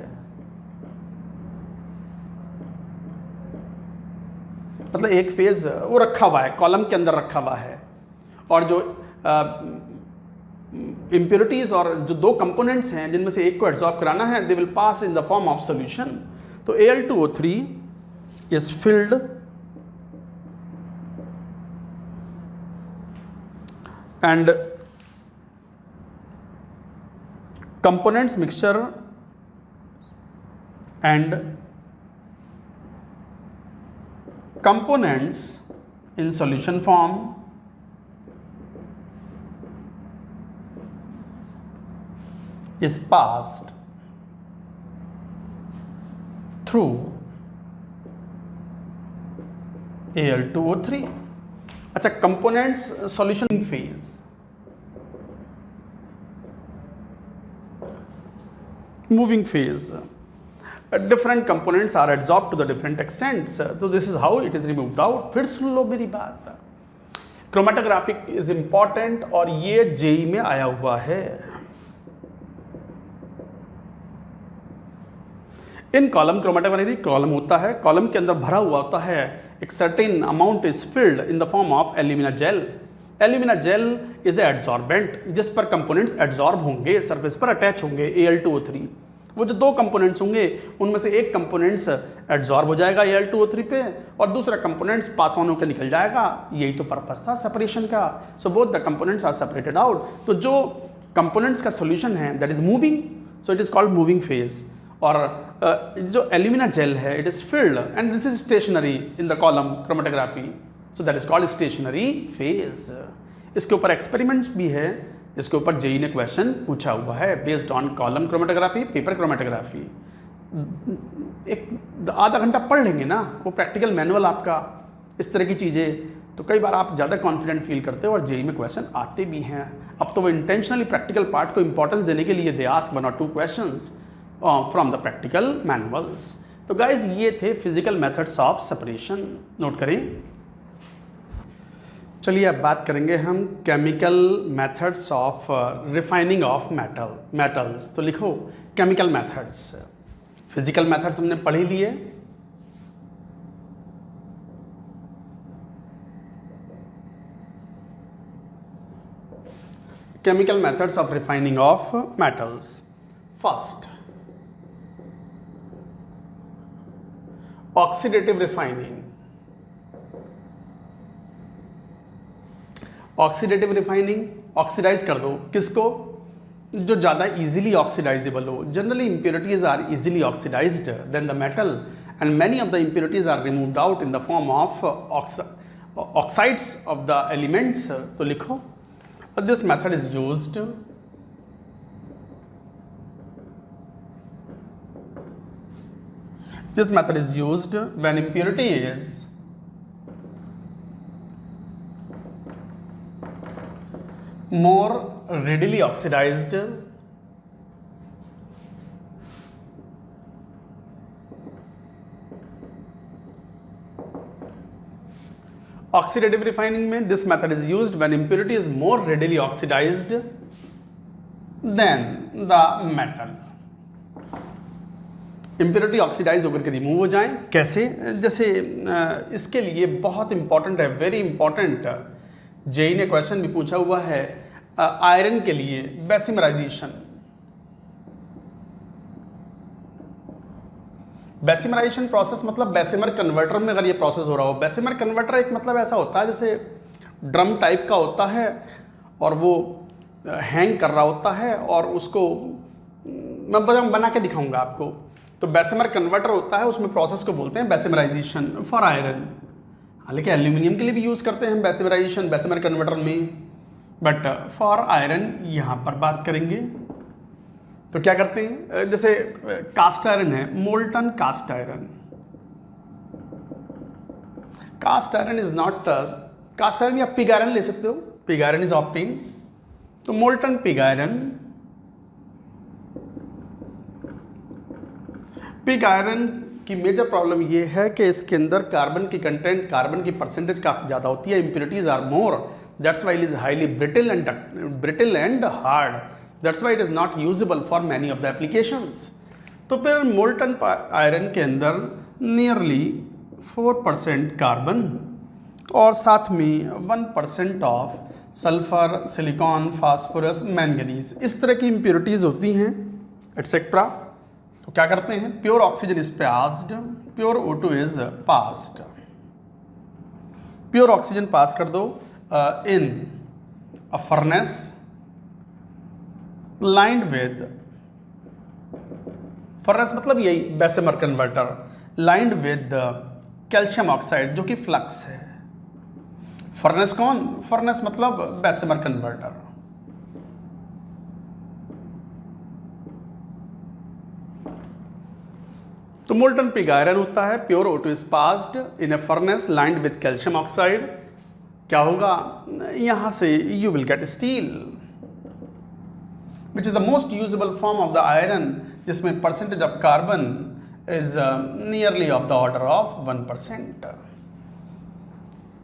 मतलब एक phase वो रखा हुआ है, कॉलम के अंदर रखा हुआ है, और जो इम्प्योरिटीज और जो 2 कंपोनेंट्स हैं जिनमें से एक को एड्जॉर्ब कराना है, they will pass in the form of solution. तो Al2O3 is filled and components mixture and components in solution form is passed through Al2O3। अच्छा, components solution phase, moving phase, different components are adsorb to the different extents. तो this is how it is removed out. फिर सुन लो मेरी बात, chromatography is important और ये JEE में आया हुआ है। इन कॉलम क्रोमेटोग्राफी, कॉलम होता है, कॉलम के अंदर भरा हुआ होता है, एक certain amount is filled in the form of alumina gel. Alumina gel is a adsorbent जिस पर कंपोनेंट्स एड्जॉर्ब होंगे, सरफेस पर अटैच होंगे Al2O3। वो जो 2 कंपोनेंट्स होंगे उनमें से एक कंपोनेंट्स एड्जॉर्ब हो जाएगा Al2O3 पे और दूसरा कंपोनेंट्स पास ऑन होकर निकल जाएगा। यही तो पर्पस था सेपरेशन का। So both the components are separated out. तो जो कंपोनेंट्स का सोल्यूशन है that is moving, so it is called moving phase. और जो एल्यूमिना जेल है it is filled and this is stationary in the column chromatography, so that is called stationary phase. इसके ऊपर experiments भी है, इसके ऊपर जेई ने क्वेश्चन पूछा हुआ है based on column chromatography, paper chromatography. एक आधा घंटा पढ़ लेंगे ना, वो प्रैक्टिकल मैनुअल आपका, इस तरह की चीज़ें, तो कई बार आप ज़्यादा कॉन्फिडेंट फील करते हो और जेई में क्वेश्चन आते भी हैं। अब तो वो इंटेंशनली प्रैक्टिकल पार्ट को इंपॉर्टेंस देने के लिए they ask 1 or 2 questions from the practical manuals. तो गाइज ये थे physical methods of separation, note करें। चलिए अब बात करेंगे हम chemical methods of refining of metals. तो लिखो केमिकल मेथड्स। फिजिकल मेथड्स हमने पढ़ ही लिए, chemical methods of refining of metals. First, oxidative refining. Oxidative refining, oxidise कर दो किसको, जो ज़्यादा इजीली ऑक्सीडाइजेबल हो। Generally impurities are easily oxidized than the metal and many of the impurities are removed out in the form of oxides of the elements. तो लिखो, this method is used when impurity is more readily oxidized, oxidative refining में this method is used when impurity is more readily oxidized than the metal. impurity oxidise होकर के remove हो जाएं, कैसे? जैसे इसके लिए बहुत इंपॉर्टेंट है, वेरी इंपॉर्टेंट, जेई ने क्वेश्चन भी पूछा हुआ है आयरन के लिए बेसिमराइजेशन। बेसिमराइजेशन प्रोसेस मतलब बेसिमर कन्वर्टर में अगर ये प्रोसेस हो रहा हो। बेसिमर कन्वर्टर एक मतलब ऐसा होता है जैसे ड्रम टाइप का होता है और वो हैंग कर रहा होता है और उसको मैं बना के दिखाऊंगा आपको। तो बेसिमर कन्वर्टर होता है, उसमें प्रोसेस को बोलते हैं बेसिमराइजेशन फॉर आयरन। हालांकि एल्यूमिनियम के लिए भी यूज़ करते हैं बेसिमराइजेशन बेसिमर कन्वर्टर में, बट फॉर आयरन यहाँ पर बात करेंगे। तो क्या करते हैं, जैसे कास्ट आयरन है, molten cast iron. Cast iron is not cast iron या पिग आयरन ले सकते हो, पिग आयरन इज ऑब्टेन। तो molten pig iron, pig iron की मेजर प्रॉब्लम ये है कि इसके अंदर कार्बन की कंटेंट, कार्बन की परसेंटेज काफ़ी ज़्यादा होती है, impurities are more, that's why it is highly brittle and hard, that's why it is not usable for many of the applications. तो फिर मोल्टन आयरन के अंदर नियरली 4% कार्बन और साथ में 1% of sulphur, silicon, phosphorus, manganese, इस तरह की इम्प्योरिटीज होती हैं एटसेट्रा। तो क्या करते हैं, pure oxygen is passed, pure O2 is passed. Pure oxygen pass कर दो in a furnace lined with, furnace मतलब यही Bessemer converter, lined with calcium oxide जो कि फ्लक्स है। फर्नेस कौन, फर्नेस मतलब बेसिमर कन्वर्टर। तो मोल्टन पिग आयरन होता है, pure O2 is passed in a furnace lined with calcium oxide. क्या होगा, यहां से you will get steel which is the most usable form of the iron, जिसमें percentage of carbon is nearly of the order of 1%।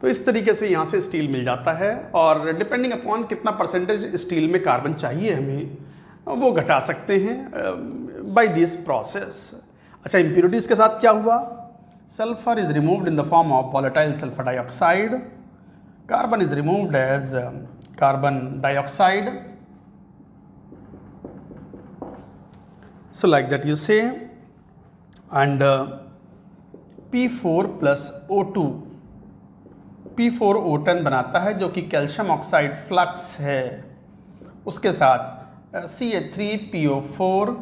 तो इस तरीके से यहाँ से स्टील मिल जाता है और डिपेंडिंग अपॉन कितना परसेंटेज स्टील में कार्बन चाहिए हमें वो घटा सकते हैं बाय दिस प्रोसेस। अच्छा, इम्प्योरिटीज के साथ क्या हुआ, sulphur is removed in the form of volatile sulphur dioxide, carbon is removed as carbon dioxide. So like that you say, and P4 plus O2, P4 O10 बनाता है जो कि calcium oxide flux है, उसके साथ CH3PO4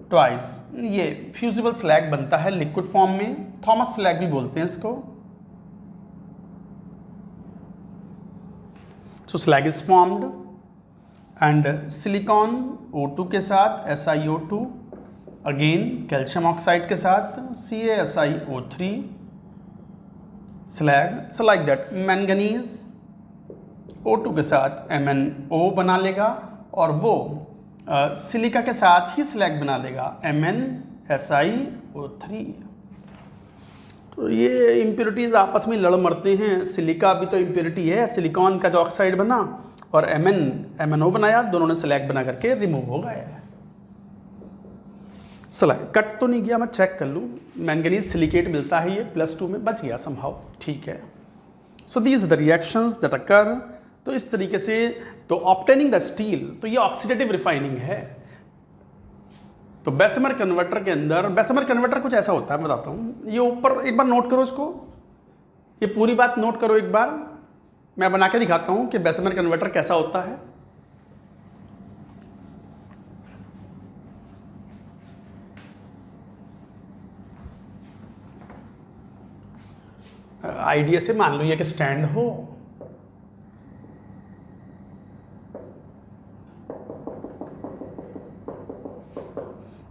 ट्वाइस, ये fusible slag बनता है लिक्विड फॉर्म में, थॉमस स्लैग भी बोलते हैं इसको। So slag is formed and silicon O2 के साथ SiO2, अगेन कैल्शियम ऑक्साइड के साथ CaSiO3 slag. So like that manganese O2 के साथ MnO बना लेगा और वो सिलिका के साथ ही स्लैग बना लेगा MnSiO3। तो ये इम्प्योरिटीज आपस में लड़ मरते हैं। सिलिका भी तो इम्प्योरिटी है, सिलिकॉन का जो ऑक्साइड बना और MnO बनाया, दोनों ने स्लैग बना करके रिमूव हो गए। स्लैग कट तो नहीं गया, मैं चेक कर लूँ, मैंगनीज सिलिकेट मिलता है, ये +2 में बच गया समहाउ, ठीक है। So these the reactions that occur. तो इस तरीके से तो ऑब्टेनिंग द स्टील, तो ये ऑक्सीडेटिव रिफाइनिंग है। तो बेसिमर कन्वर्टर के अंदर, बेसिमर कन्वर्टर कुछ ऐसा होता है, मैं बताता हूँ। ये ऊपर एक बार नोट करो इसको, ये पूरी बात नोट करो एक बार, मैं बना के दिखाता हूँ कि बेसिमर कन्वर्टर कैसा होता है। आइडिया से मान लो ये कि स्टैंड हो,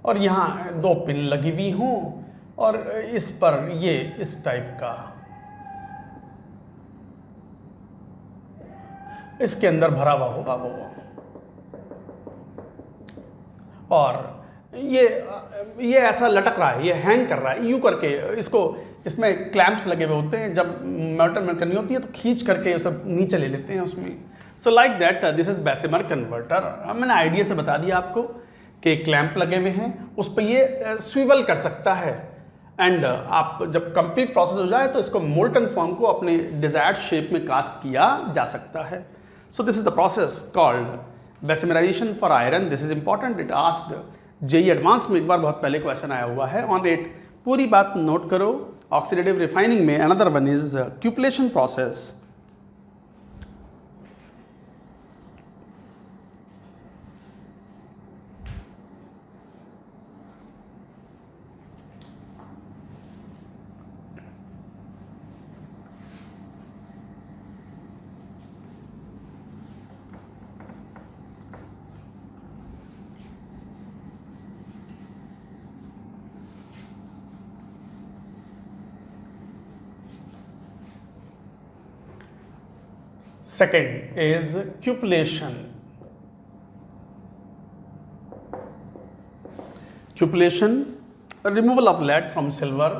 और यहाँ 2 पिन लगी हुई हों और इस पर ये इस टाइप का इसके अंदर भरा हुआ होगा वो, और ये ऐसा लटक रहा है, ये हैंग कर रहा है यूं करके, इसमें क्लैंप्स लगे हुए होते हैं, जब मोटर में करनी होती है तो खींच करके सब नीचे ले लेते हैं उसमें। सो like that this is Bessemer converter. मैंने आइडिया से बता दिया आपको कि क्लैंप लगे हुए हैं, उस पर ये स्विवल कर सकता है, एंड आप जब कंप्लीट प्रोसेस हो जाए तो इसको मोल्टन फॉर्म को अपने डिजायर्ड शेप में कास्ट किया जा सकता है। सो this is the process called Bessemerisation for iron. This is important, it asked JEE advance में एक बार बहुत पहले क्वेश्चन आया हुआ है ऑन इट। पूरी बात नोट करो। ऑक्सीडेटिव रिफाइनिंग में another one is cupellation process. Second is cupellation. Cupellation, removal of lead from silver.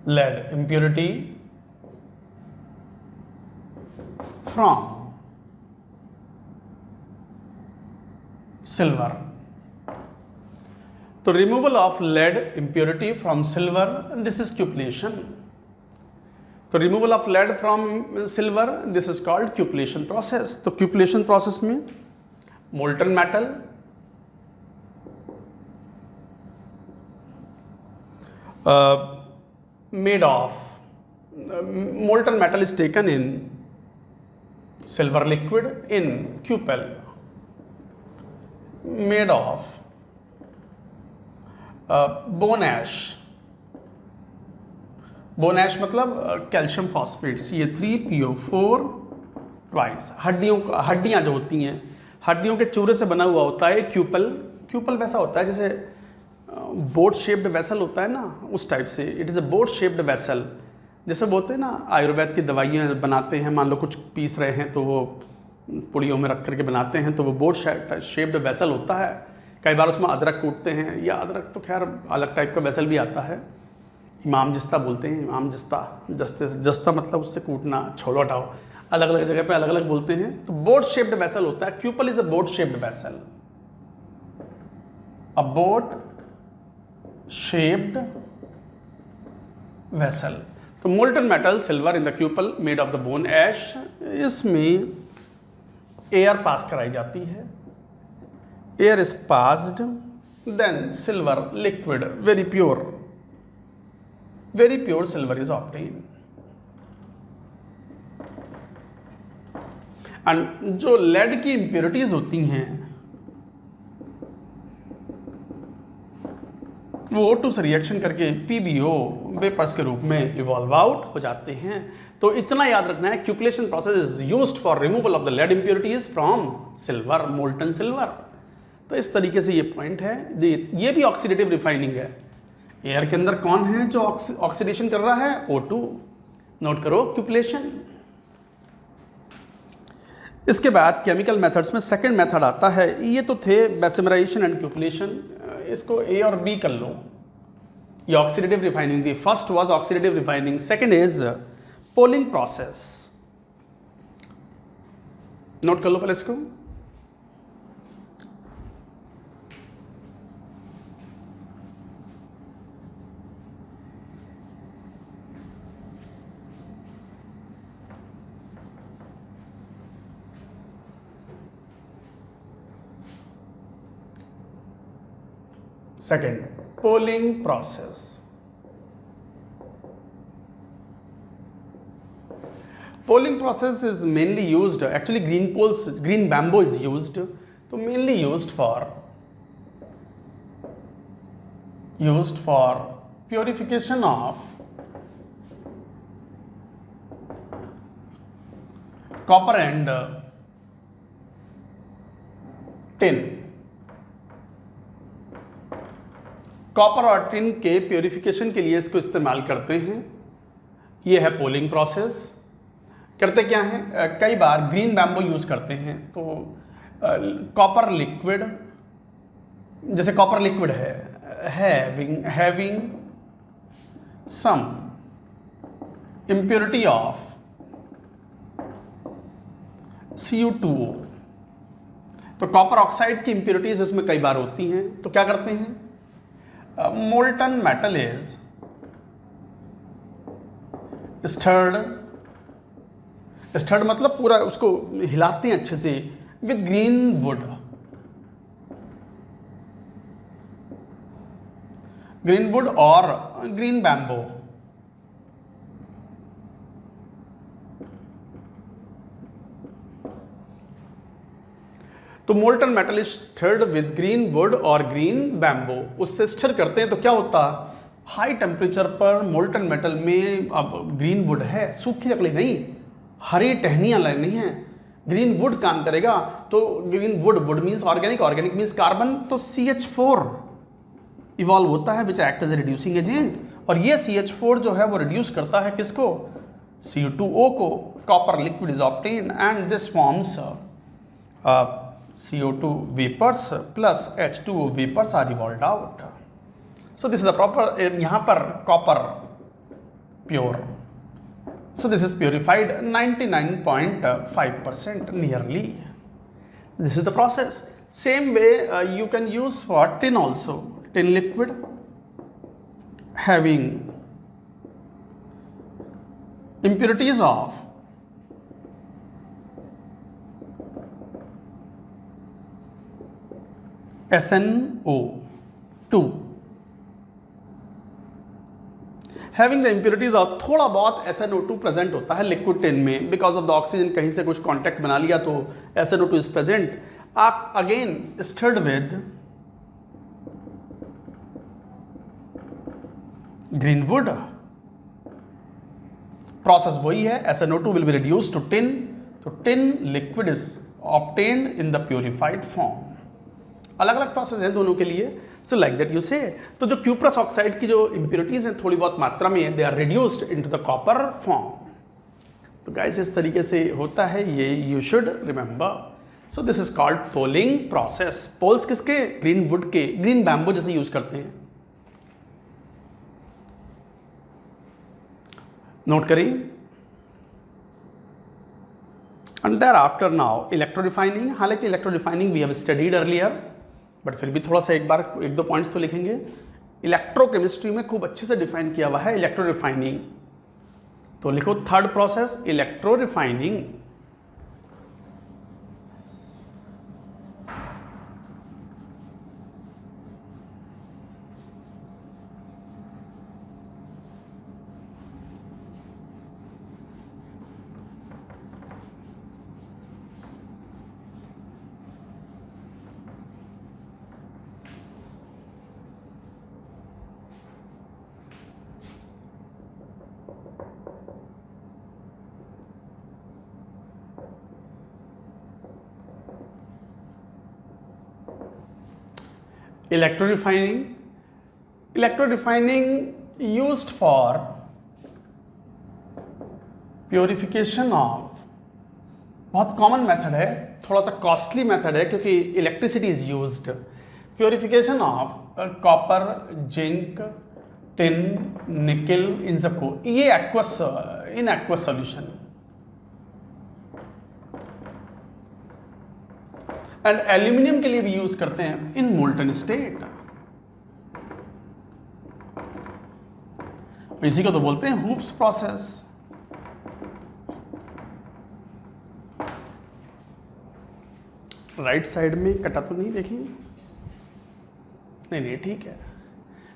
Lead impurity from silver. तो removal of lead impurity from silver, this is cupellation. तो removal of lead from silver, this is called cupellation process. तो cupellation process में molten metal made of molten metal is taken in silver liquid in cupel made of bone ash. Bone ash मतलब calcium phosphate CA3PO4 twice. हड्डियाँ जो होती हैं, हड्डियों के चूरे से बना हुआ होता है क्यूपल। क्यूपल वैसा होता है जैसे बोट शेप्ड वेसल होता है ना, उस टाइप से। It is a boat shaped vessel. जैसे बोलते हैं ना आयुर्वेद की दवाइयाँ बनाते हैं, मान लो कुछ पीस रहे हैं तो वो पुड़ियों में रख करके बनाते हैं, तो वो बोट शेप्ड वेसल होता है। कई बार उसमें अदरक कूटते हैं, या अदरक तो खैर अलग टाइप का वेसल भी आता है, इमाम जिस्ता बोलते हैं। इमाम जिस्ता, जस्ता मतलब उससे कूटना, छोड़ो हटाओ, अलग अलग जगह पे अलग अलग बोलते हैं। तो बोट शेप्ड वेसल होता है। Cupel is a boat shaped vessel, a boat shaped vessel. तो molten metal silver in the cupel made of the bone ash, इसमें एयर पास कराई जाती है। Air is passed, then silver liquid very pure silver is obtained. And जो lead की impurities होती हैं वो O2 से रिएक्शन करके PbO वेपर्स के रूप में इवॉल्व आउट हो जाते हैं। तो इतना याद रखना है, cupellation process is used for removal of the lead impurities from silver, molten silver. तो इस तरीके से ये पॉइंट है। ये भी ऑक्सीडेटिव रिफाइनिंग है। एयर के अंदर कौन है जो ऑक्सीडेशन कर रहा है? O2। नोट करो क्यूपलेशन। इसके बाद केमिकल मेथड्स में सेकंड मेथड आता है। ये तो थे बेसिमराइजेशन एंड क्यूपलेशन, इसको A और B कर लो। ये ऑक्सीडेटिव रिफाइनिंग थी। First was oxidative refining, second is polling process. Note कर लो पहले इसको। Second, polling process. Polling process is mainly used, actually green bamboo is used, so mainly used for purification of copper and tin. Copper और tin के purification के लिए इसको इस्तेमाल करते हैं। ये है पोलिंग प्रोसेस। करते क्या है, कई बार ग्रीन बैम्बो यूज करते हैं, तो कॉपर लिक्विड, जैसे कॉपर लिक्विड है having some impurity of Cu2O, तो कॉपर ऑक्साइड की इंप्योरिटीज इसमें कई बार होती हैं, तो क्या करते हैं, मोल्टन मेटल इज स्टर्ड मतलब पूरा उसको हिलाते हैं अच्छे से विद ग्रीन वुड और ग्रीन बैम्बो। तो molten metal is stirred with green wood और ग्रीन बैम्बो, उससे स्टर करते हैं तो क्या होता, हाई टेम्परेचर पर मोल्टन मेटल में अब ग्रीन वुड है, सूखी लकड़ी नहीं, हरी टहनियां लगनी है, ग्रीन वुड काम करेगा, तो green wood means organic means carbon, तो CH4 इवॉल्व होता है which act as a reducing agent, और ये CH4 जो है वो रिड्यूस करता है किसको, Cu2O को, copper liquid is obtained and this forms CO2 vapors plus H2O vapors are evolved out. So this is the proper, यहाँ पर copper pure. So this is purified 99.5% nearly. This is the process. Same way you can use for tin also. Tin liquid having impurities of SnO2 having the impurities of, थोड़ा बहुत SnO2 present होता है liquid tin में, because of the oxygen कहीं से कुछ contact बना लिया तो SnO2 इज प्रेजेंट। आप again stirred with green wood, process वही है, SnO2 will be reduced to tin, तो tin liquid is obtained in the purified form. अलग अलग प्रोसेस है दोनों के लिए, सो लाइक दैट यू से। तो जो क्यूप्रस ऑक्साइड की जो इंप्योरिटीज हैं थोड़ी बहुत मात्रा में, they are reduced into the copper form. तो गाइस इस तरीके से होता है ये, you should remember. So this is called poling process. Poles किसके, ग्रीन वुड के, ग्रीन बैम्बो जैसे यूज करते हैं, नोट करें। And there after now electro refining, हालांकि electro refining we have studied earlier, but फिर भी थोड़ा सा एक दो पॉइंट्स तो लिखेंगे। इलेक्ट्रोकेमिस्ट्री में खूब अच्छे से डिफाइन किया हुआ है इलेक्ट्रो रिफाइनिंग, तो लिखो third process electro refining. electro refining used for purification of, बहुत कॉमन मेथड है, थोड़ा सा कॉस्टली मेथड है क्योंकि electricity is used. Purification of copper, zinc, tin, निकल, इन सबको, ये aqueous in aqueous solution. And aluminium के लिए भी यूज करते हैं इन मोल्टन स्टेट, इसी को तो बोलते हैं हूप्स प्रोसेस। राइट साइड में कटा तो नहीं, देखिए, नहीं ठीक है।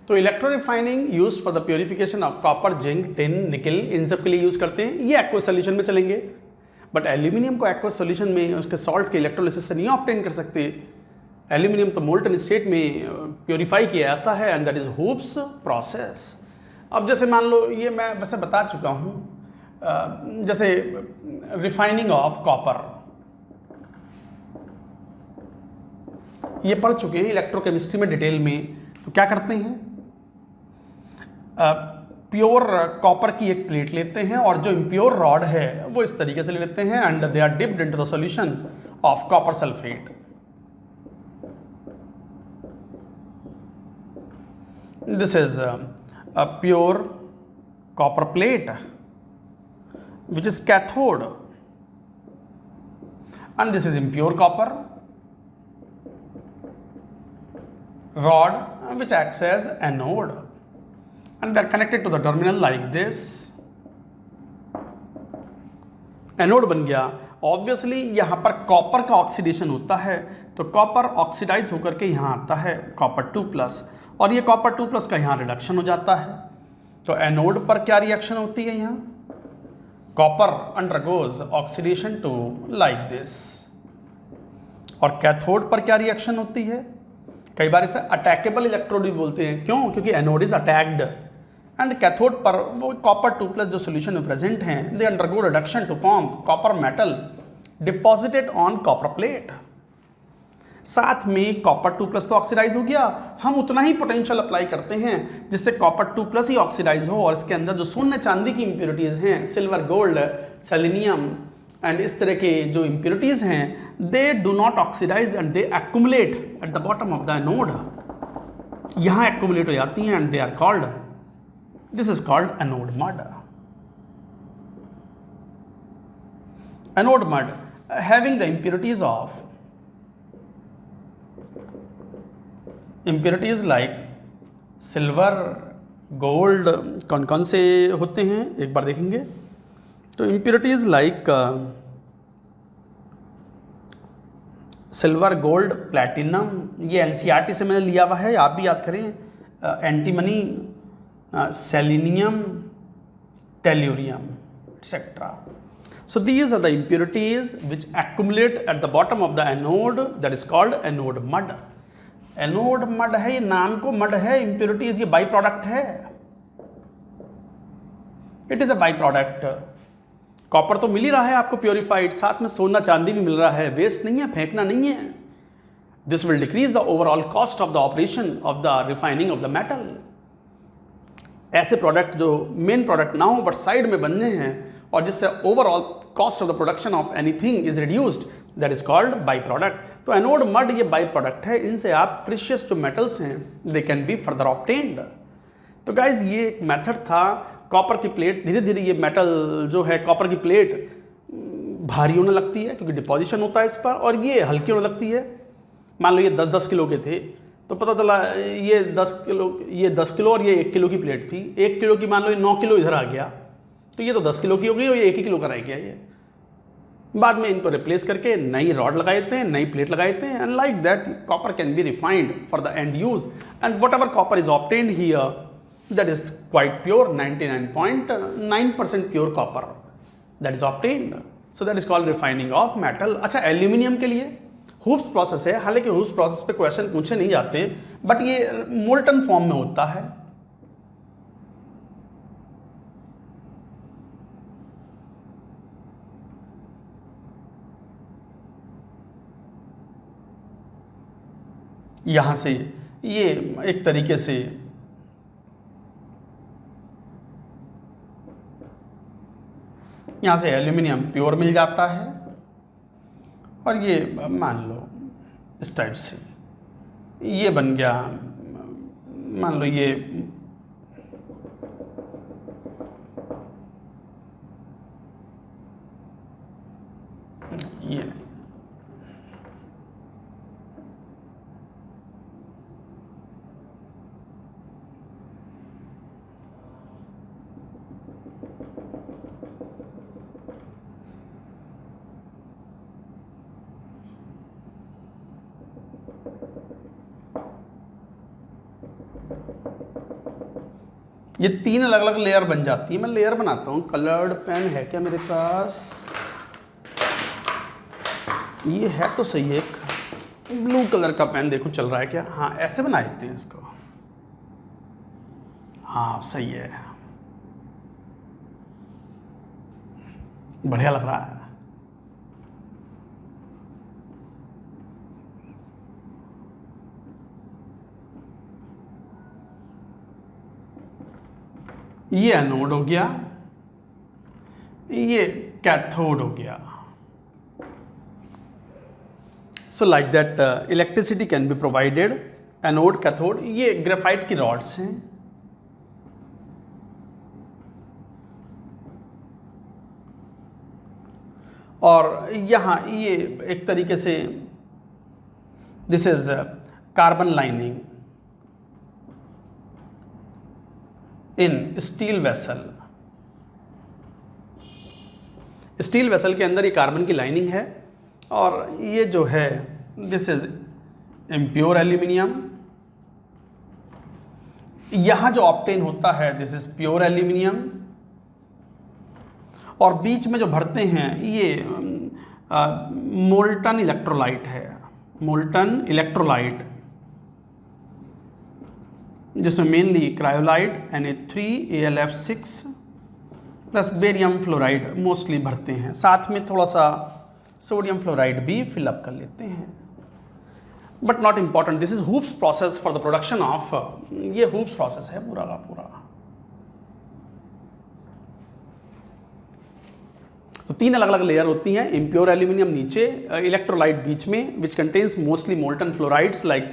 तो electro refining use for the purification of copper, zinc, tin, निकल, इन सब के लिए यूज करते हैं, ये एक्वस सॉल्यूशन में चलेंगे। बट एल्यूमिनियम को एक्वस सॉल्यूशन में उसके सॉल्ट के इलेक्ट्रोलिसिस से नहीं ऑब्टेन कर सकते। एल्यूमिनियम तो मोल्टन स्टेट में प्योरीफाई किया जाता है and that is hoops process. अब जैसे मान लो, ये मैं वैसे बता चुका हूँ, जैसे रिफाइनिंग ऑफ कॉपर, ये पढ़ चुके हैं इलेक्ट्रोकेमिस्ट्री में डिटेल में। तो क्या करते हैं, प्योर कॉपर की एक प्लेट लेते हैं और जो इम्प्योर रॉड है वो इस तरीके से ले लेते हैं and they are dipped into the solution of copper sulphate. This is a pure copper plate which is cathode, and this is impure copper rod which acts as anode, and they are connected to the terminal like this. Anode बन गया. Obviously यहाँ पर copper का oxidation होता है तो copper oxidise होकर के यहाँ आता है कॉपर 2+, और ये कॉपर 2+ का यहाँ रिडक्शन हो जाता है. तो एनोड पर क्या रिएक्शन होती है, यहाँ copper undergoes oxidation to like this, और कैथोड पर क्या रिएक्शन होती है, कई बार इसे अटैकेबल इलेक्ट्रोड भी बोलते हैं. क्यों? क्योंकि anode is attacked and cathode पर वो कॉपर 2+ जो सोल्यूशन में प्रेजेंट हैं they undergo reduction to form copper metal deposited on copper plate. साथ में कॉपर 2+ तो ऑक्सीडाइज हो गया, हम उतना ही पोटेंशियल अप्लाई करते हैं जिससे कॉपर 2+ ही ऑक्सीडाइज हो और इसके अंदर जो शून्य चांदी की इंप्योरिटीज हैं, सिल्वर, गोल्ड, सेलेनियम एंड इस तरह के जो इंप्योरिटीज हैं, they do not oxidise and they accumulate at the bottom of the anode. यहाँ एक्यूमुलेट हो जाती हैं and they are called, this is called anode mud. Anode mud having the impurities of impurities like silver, gold, कौन कौन से होते हैं एक बार देखेंगे. तो impurities like silver, gold, platinum, ये एनसीईआरटी से मैंने लिया हुआ है, आप भी याद करें. Antimony, selenium, tellurium etcetera. So these are the impurities which accumulate at the bottom of the anode, that is called anode mud. Anode mud है, ये नाम को मड है, इंप्योरिटीज ये बाई प्रोडक्ट है, it is a by product. Copper तो मिल ही रहा है आपको प्योरीफाइड, साथ में सोना चांदी भी मिल रहा है, वेस्ट नहीं है, फेंकना नहीं है. This will decrease the overall cost of the operation of the refining of the metal. ऐसे प्रोडक्ट जो मेन प्रोडक्ट ना हो बट साइड में बनने हैं और जिससे overall cost of the production of anything is reduced, that is called by product. तो एनोड मड ये बाई प्रोडक्ट है, इनसे आप प्रीशियस जो मेटल्स हैं दे कैन बी फर्दर ऑब्टेन्ड. तो गाइज ये एक मेथड था. कॉपर की प्लेट धीरे धीरे ये मेटल जो है कॉपर की प्लेट भारी होने लगती है क्योंकि डिपोजिशन होता है इस पर, और ये हल्की होने लगती है. मान लो ये 10-10 किलो के थे तो पता चला ये 10 किलो और ये 1 किलो की प्लेट थी. 1 किलो की मान लो ये 9 किलो इधर आ गया तो ये तो 10 किलो की हो गई और ये 1 ही किलो का रह गया. ये बाद में इनको रिप्लेस करके नई रॉड लगाए थे, नई प्लेट लगाए थे, and like that copper can be refined for the end use. And what ever copper is obtained here that is quite pure, 99.9% pure copper that is obtained. So that is called refining of metal. अच्छा, aluminium के लिए hoops process है, हालांकि hoops process पे question पूछे नहीं जाते but ये मोल्टन फॉर्म में होता है. यहाँ से ये एक तरीके से यहाँ से एल्यूमिनियम प्योर मिल जाता है और ये मान लो इस टाइप से ये बन गया. मान लो ये नहीं, ये 3 अलग अलग लेयर बन जाती है. मैं लेयर बनाता हूँ. कलर्ड पेन है क्या मेरे पास? ये है तो सही. एक ब्लू कलर का पेन देखो चल रहा है क्या? हाँ, ऐसे बना देते हैं इसको. हाँ सही है, बढ़िया लग रहा है. ये एनोड हो गया, ये कैथोड हो गया। सो like that electricity can be provided, anode cathode. ये ग्रेफाइट की रॉड्स हैं। और यहाँ ये एक तरीके से this is carbon lining in steel vessel. Steel vessel के अंदर ये कार्बन की लाइनिंग है, और ये जो है दिस इज इम्प्योर एल्यूमिनियम। यहाँ जो ऑब्टेन होता है दिस इज प्योर एल्यूमिनियम, और बीच में जो भरते हैं ये मोल्टन इलेक्ट्रोलाइट है, मोल्टन इलेक्ट्रोलाइट, जिसमें mainly cryolite Na3AlF6 plus barium fluoride mostly भरते हैं। साथ में थोड़ा सा सोडियम फ्लोराइड भी फिलअप कर लेते हैं, but not important. This is hoops process for the production of, ये हूप्स प्रोसेस है पूरा का पूरा। तो 3 अलग अलग लेयर होती हैं। इम्प्योर एल्यूमिनियम नीचे, इलेक्ट्रोलाइट बीच में, which contains mostly molten fluorides like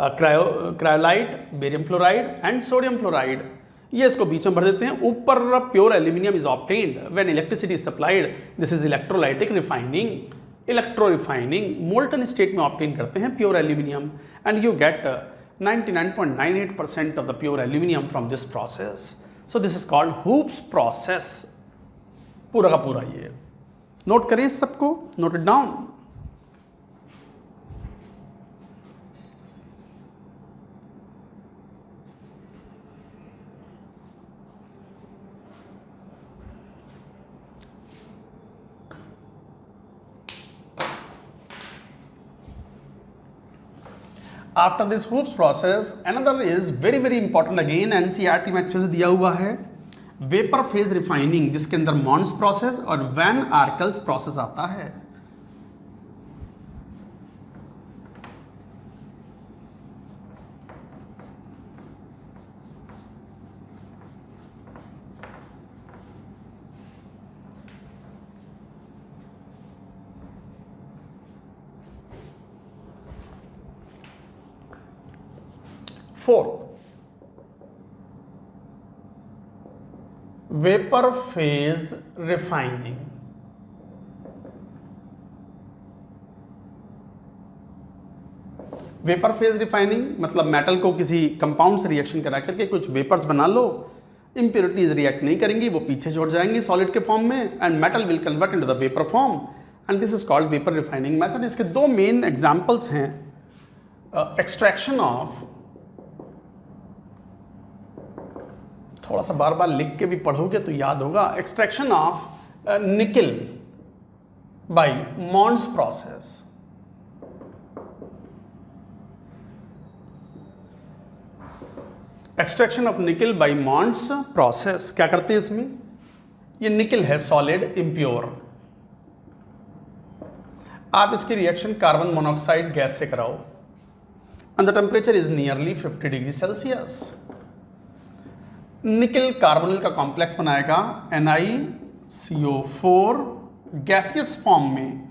cryolite, barium fluoride and sodium fluoride. ये इसको बीच में भर देते हैं। ऊपर pure aluminium is obtained when electricity is supplied. This is electrolytic refining, electro refining. Molten state में ऑब्टेन करते हैं pure aluminium, and you get 99.98% of the pure aluminium from this process. So this is called hoops process, पूरा का पूरा। ये note करें इस सबको, note it down. After this hoops process another is very very important, again NCERT में अच्छे से दिया हुआ है, वेपर फेज रिफाइनिंग, जिसके अंदर मॉन्स प्रोसेस और वैन आर्कल्स प्रोसेस आता है। Fourth, vapour phase refining. Vapour phase refining मतलब मेटल को किसी कंपाउंड से रिएक्शन करा करके कुछ वेपर्स बना लो, इंप्योरिटीज रिएक्ट नहीं करेंगी, वो पीछे छोड़ जाएंगी सॉलिड के फॉर्म में, and metal will convert into the vapour form, and this is called vapour refining method. इसके 2 मेन एग्जांपल्स हैं, एक्सट्रैक्शन ऑफ, थोड़ा सा बार बार लिख के भी पढ़ोगे तो याद होगा, extraction of nickel by Mond's process. Extraction of nickel by Mond's process क्या करते हैं इसमें? ये निकल है सॉलिड इम्प्योर, आप इसकी रिएक्शन कार्बन मोनोऑक्साइड गैस से कराओ, and the temperature is nearly 50 degree Celsius. निकल कार्बोनिल का कॉम्प्लेक्स बनाएगा NiCO4 गैसियस फॉर्म में,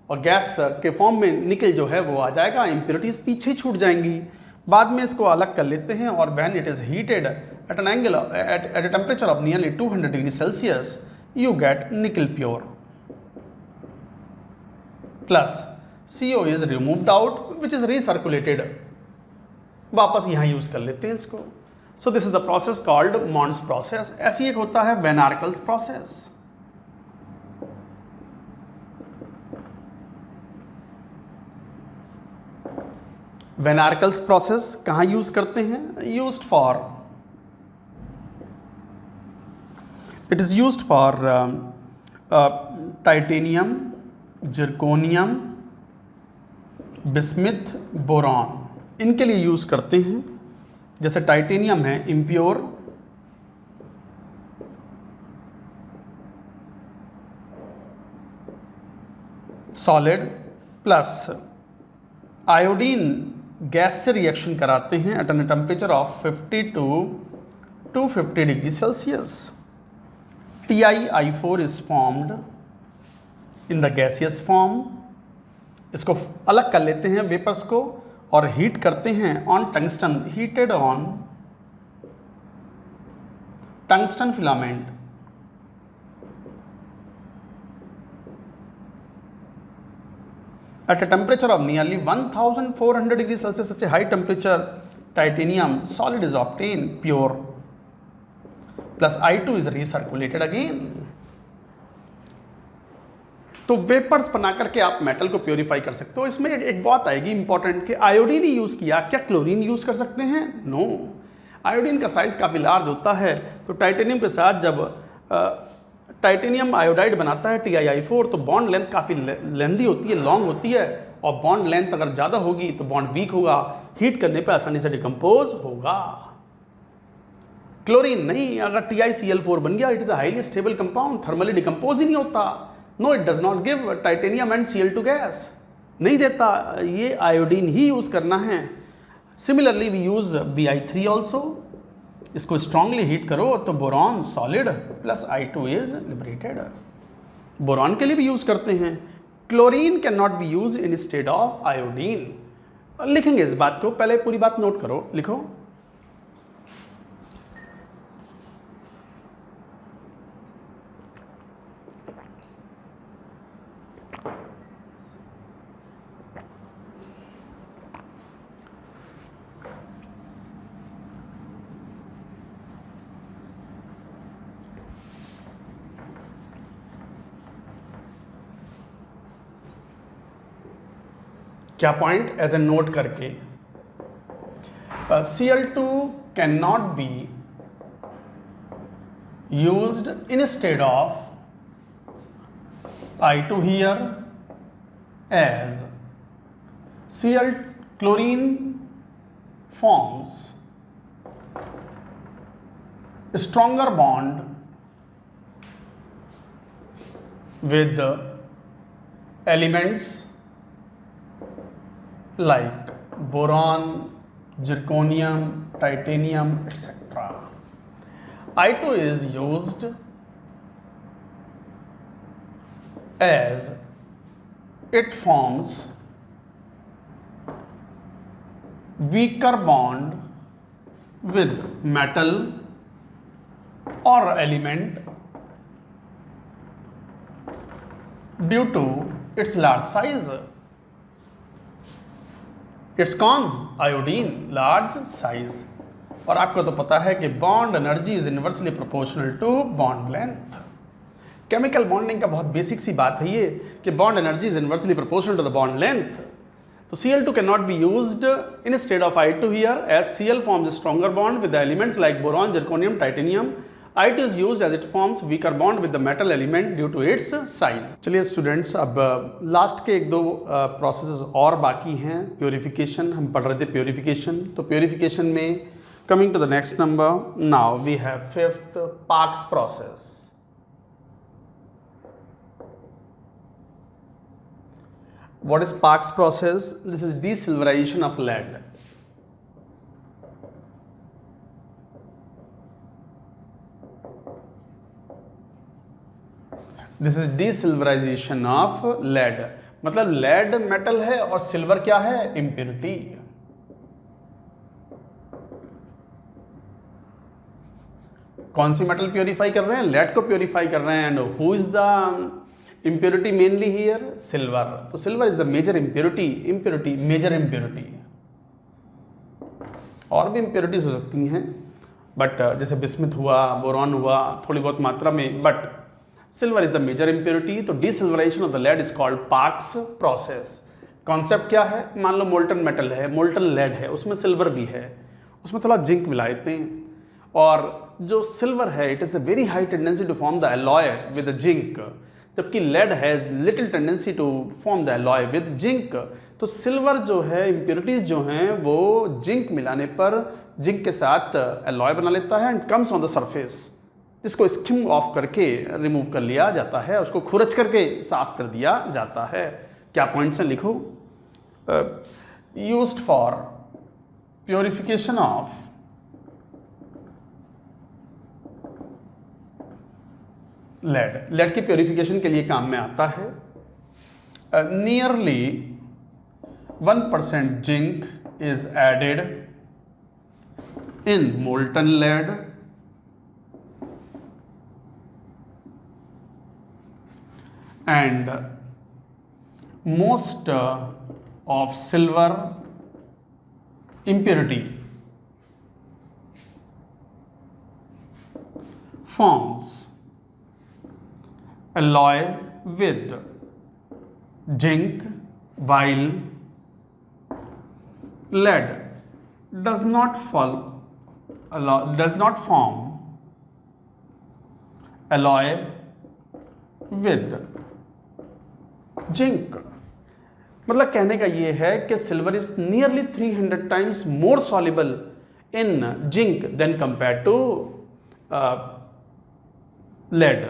और गैस के फॉर्म में निकल जो है वो आ जाएगा, इंप्योरिटीज पीछे छूट जाएंगी। बाद में इसको अलग कर लेते हैं, और when it is heated at an angle at a temperature of nearly 200 degree Celsius you get nickel pure, plus CO is removed out which is recirculated, वापस यहाँ यूज कर लेते हैं इसको। So this is the process called Mond's process. ऐसी एक होता है van Arkel's process. Van Arkel's process कहाँ यूज करते हैं? Used for, it is used for titanium, zirconium, bismuth, boron, इनके लिए यूज करते हैं। जैसे टाइटेनियम है impure, solid, plus iodine gas से रिएक्शन कराते हैं at an temperature of 50 to 250 degree Celsius. TiI4 is formed in the gaseous form. इसको अलग कर लेते हैं वेपर्स को और हीट करते हैं on tungsten, heated on tungsten filament. At a temperature of nearly 1400 degrees Celsius, such a high temperature, titanium solid is obtained pure, plus I2 is recirculated again. तो वेपर्स बना करके आप मेटल को purify कर सकते हो. इसमें एक बात आएगी इंपॉर्टेंट कि आयोडीन ही यूज़ किया, क्या क्लोरीन यूज़ कर सकते हैं? नो. आयोडीन का साइज़ काफ़ी लार्ज होता है, तो टाइटेनियम के साथ जब टाइटेनियम आयोडाइड बनाता है TiI4 तो बॉन्ड लेंथ काफ़ी लेंदी होती है, लॉन्ग होती है, और बॉन्ड लेंथ अगर ज़्यादा होगी तो बॉन्ड वीक होगा, हीट करने पे आसानी से डिकम्पोज होगा. क्लोरीन नहीं, अगर TiCl4 बन गया, it is a highly stable compound, thermally decompose ही नहीं होता. No, it does not give titanium and Cl2 gas, नहीं देता. ये आयोडीन ही यूज़ करना है. Similarly we use Bi3 also. इसको स्ट्रांगली हीट करो तो boron solid plus I2 is liberated. Boron के लिए भी यूज़ करते हैं. Chlorine can not be use instead of iodine. लिखेंगे इस बात को, पहले पूरी बात नोट करो, लिखो. क्या पॉइंट एज ए नोट करके, Cl2 can not be used instead of I2 here as Cl chlorine forms a stronger bond with elements like boron, zirconium, titanium, etc. I2 is used as it forms weaker bond with metal or element due to its large size. Its कौन? Iodine, large size. और आपको तो पता है कि bond energy is inversely proportional to bond length. Chemical bonding का बहुत basic सी बात है ये कि bond energy is inversely proportional to the bond length. तो Cl2 can not be used instead of I2 here as Cl forms stronger bond with the elements like boron, zirconium, titanium. I2 is used as it forms weaker bond with the metal element due to its size. चलिए students, अब last के एक दो processes और बाकी हैं. Purification हम पढ़ रहे थे, प्योरीफिकेशन. तो प्योरीफिकेशन में coming to the next number, now we have fifth, Parkes process. What is Parkes process? This is desilverization of lead. This is desilverization of lead. मतलब लेड मेटल है और सिल्वर क्या है? इम्प्योरिटी. कौन सी metal purify कर रहे हैं? Lead को प्योरीफाई कर रहे हैं. And who is the impurity mainly here? Silver. तो silver is the major impurity. Impurity, major impurity. और भी इम्प्योरिटीज हो सकती हैं, बट जैसे बिस्मिथ हुआ, बोरॉन हुआ, थोड़ी बहुत मात्रा में, but silver is the major impurity. तो desilverization of the lead is called Parkes process. Concept क्या है? मान लो मोल्टन मेटल है, मोल्टन लेड है, उसमें सिल्वर भी है, उसमें थोड़ा जिंक मिला देते हैं, और जो सिल्वर है it is a very high tendency to form the alloy with the zinc, जबकि lead has little tendency to form the alloy with zinc. तो सिल्वर जो है, इम्प्योरिटीज जो हैं वो जिंक मिलाने पर जिंक के साथ एलॉय बना लेता है and comes on the surface, जिसको स्किम ऑफ करके रिमूव कर लिया जाता है, उसको खुरच करके साफ कर दिया जाता है. क्या पॉइंट्स हैं? लिखो. Used for purification of lead की प्योरिफिकेशन के लिए काम में आता है। Nearly 1% zinc is added in molten lead and most of silver impurity forms alloy with zinc while lead does not form alloy with zinc. मतलब कहने का ये है कि silver is nearly 300 times more soluble in zinc than compare to lead.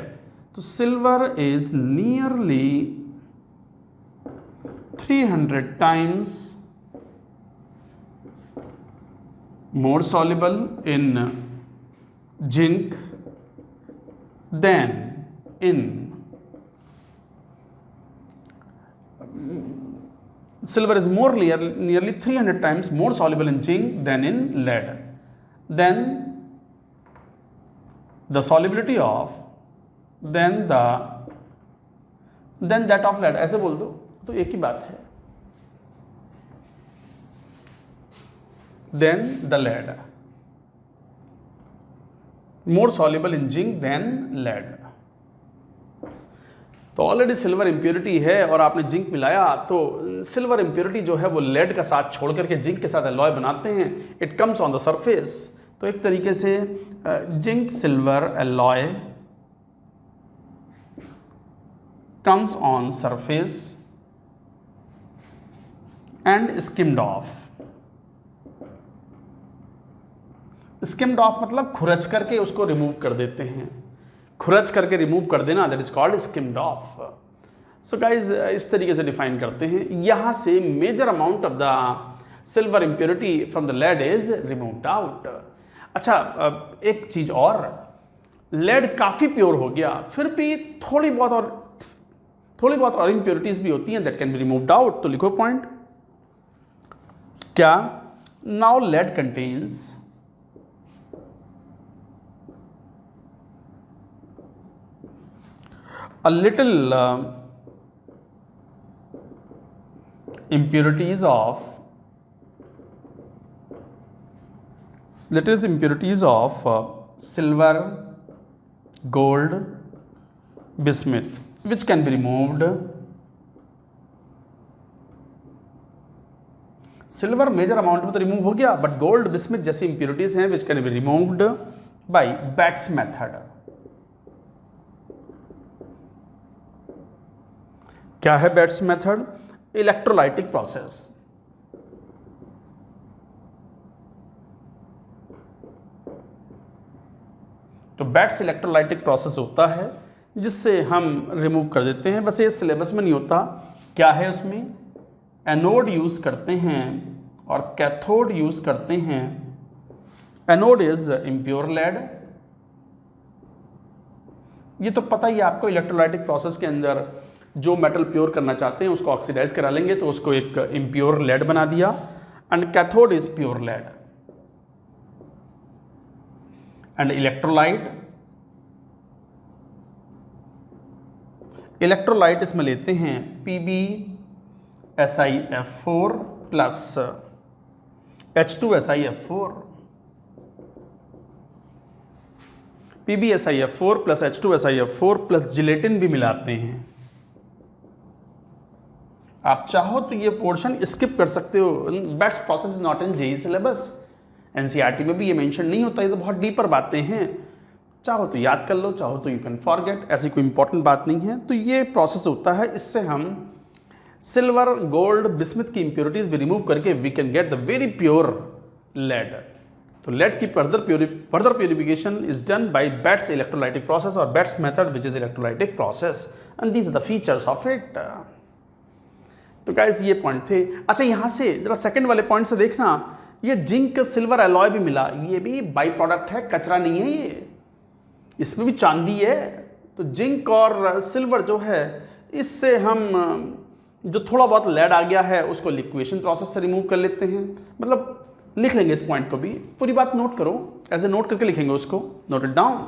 तो silver is nearly 300 times more soluble in zinc than in silver is nearly 300 times more soluble in zinc than in lead. Then the solubility of then that of lead, ऐसे बोल दो तो एक ही बात है। Then the lead more soluble in zinc than lead। तो already silver impurity है और आपने जिंक मिलाया तो सिल्वर इंप्योरिटी जो है वो लेड का साथ छोड़ करके जिंक के साथ अलॉय बनाते हैं। It comes on the surface. तो एक तरीके से zinc silver alloy comes on surface and skimmed of. Skimmed of मतलब खुरच करके उसको रिमूव कर देते हैं। खुरच करके रिमूव कर देना, that is called skimmed off. So guys इस तरीके से डिफाइन करते हैं। यहां से major amount of the silver impurity from the lead is removed out. अच्छा, एक चीज और, लेड काफी प्योर हो गया, फिर भी थोड़ी बहुत और इंप्योरिटीज भी होती हैं that can be removed out. तो लिखो पॉइंट क्या, now lead contains a little impurities of silver, gold, bismuth which can be removed। Silver major amount में तो रिमूव हो गया, बट गोल्ड बिस्मिथ जैसी इंप्योरिटीज हैं which can be removed by Betts method. क्या है बैट्स मेथड? Electrolytic process. तो Betts electrolytic process होता है जिससे हम रिमूव कर देते हैं। बस ये सिलेबस में नहीं होता। क्या है उसमें? एनोड यूज करते हैं और कैथोड यूज करते हैं। Anode is impure lead. ये तो पता ही है आपको, इलेक्ट्रोलाइटिक प्रोसेस के अंदर जो मेटल प्योर करना चाहते हैं उसको ऑक्सीडाइज करा लेंगे तो उसको एक इम्प्योर लेड बना दिया। And cathode is pure lead. And electrolyte इसमें लेते हैं PbSiF4 plus H2SiF4। PbSiF4 plus H2SiF4 plus gelatin भी मिलाते हैं। आप चाहो तो ये पोर्शन स्किप कर सकते हो। Bats process is not in JEE syllabus. NCERT में भी ये मेंशन नहीं होता। ये तो बहुत डीपर बातें हैं। चाहो तो याद कर लो, चाहो तो यू कैन फॉरगेट। ऐसी कोई इंपॉर्टेंट बात नहीं है। तो ये प्रोसेस होता है, इससे हम सिल्वर, गोल्ड, बिस्मिथ की इंप्योरिटीज भी रिमूव करके we can get the very pure lead. तो लेड की further purification is done by Betts electrolytic process और Betts method which is electrolytic process and these are the features of it. तो guys ये point थे। अच्छा, यहां से जरा सेकंड वाले पॉइंट से देखना, ये जिंक सिल्वर अलॉय भी मिला, ये भी बाई प्रोडक्ट है, कचरा नहीं है। ये इसमें भी चांदी है, तो तो जिंक और सिल्वर जो है इससे हम जो थोड़ा बहुत लेड आ गया है उसको लिक्वेशन प्रोसेस से रिमूव कर लेते हैं। मतलब लिख लेंगे इस पॉइंट को भी, पूरी बात नोट करो, एज ए नोट करके लिखेंगे उसको, नोट इट डाउन।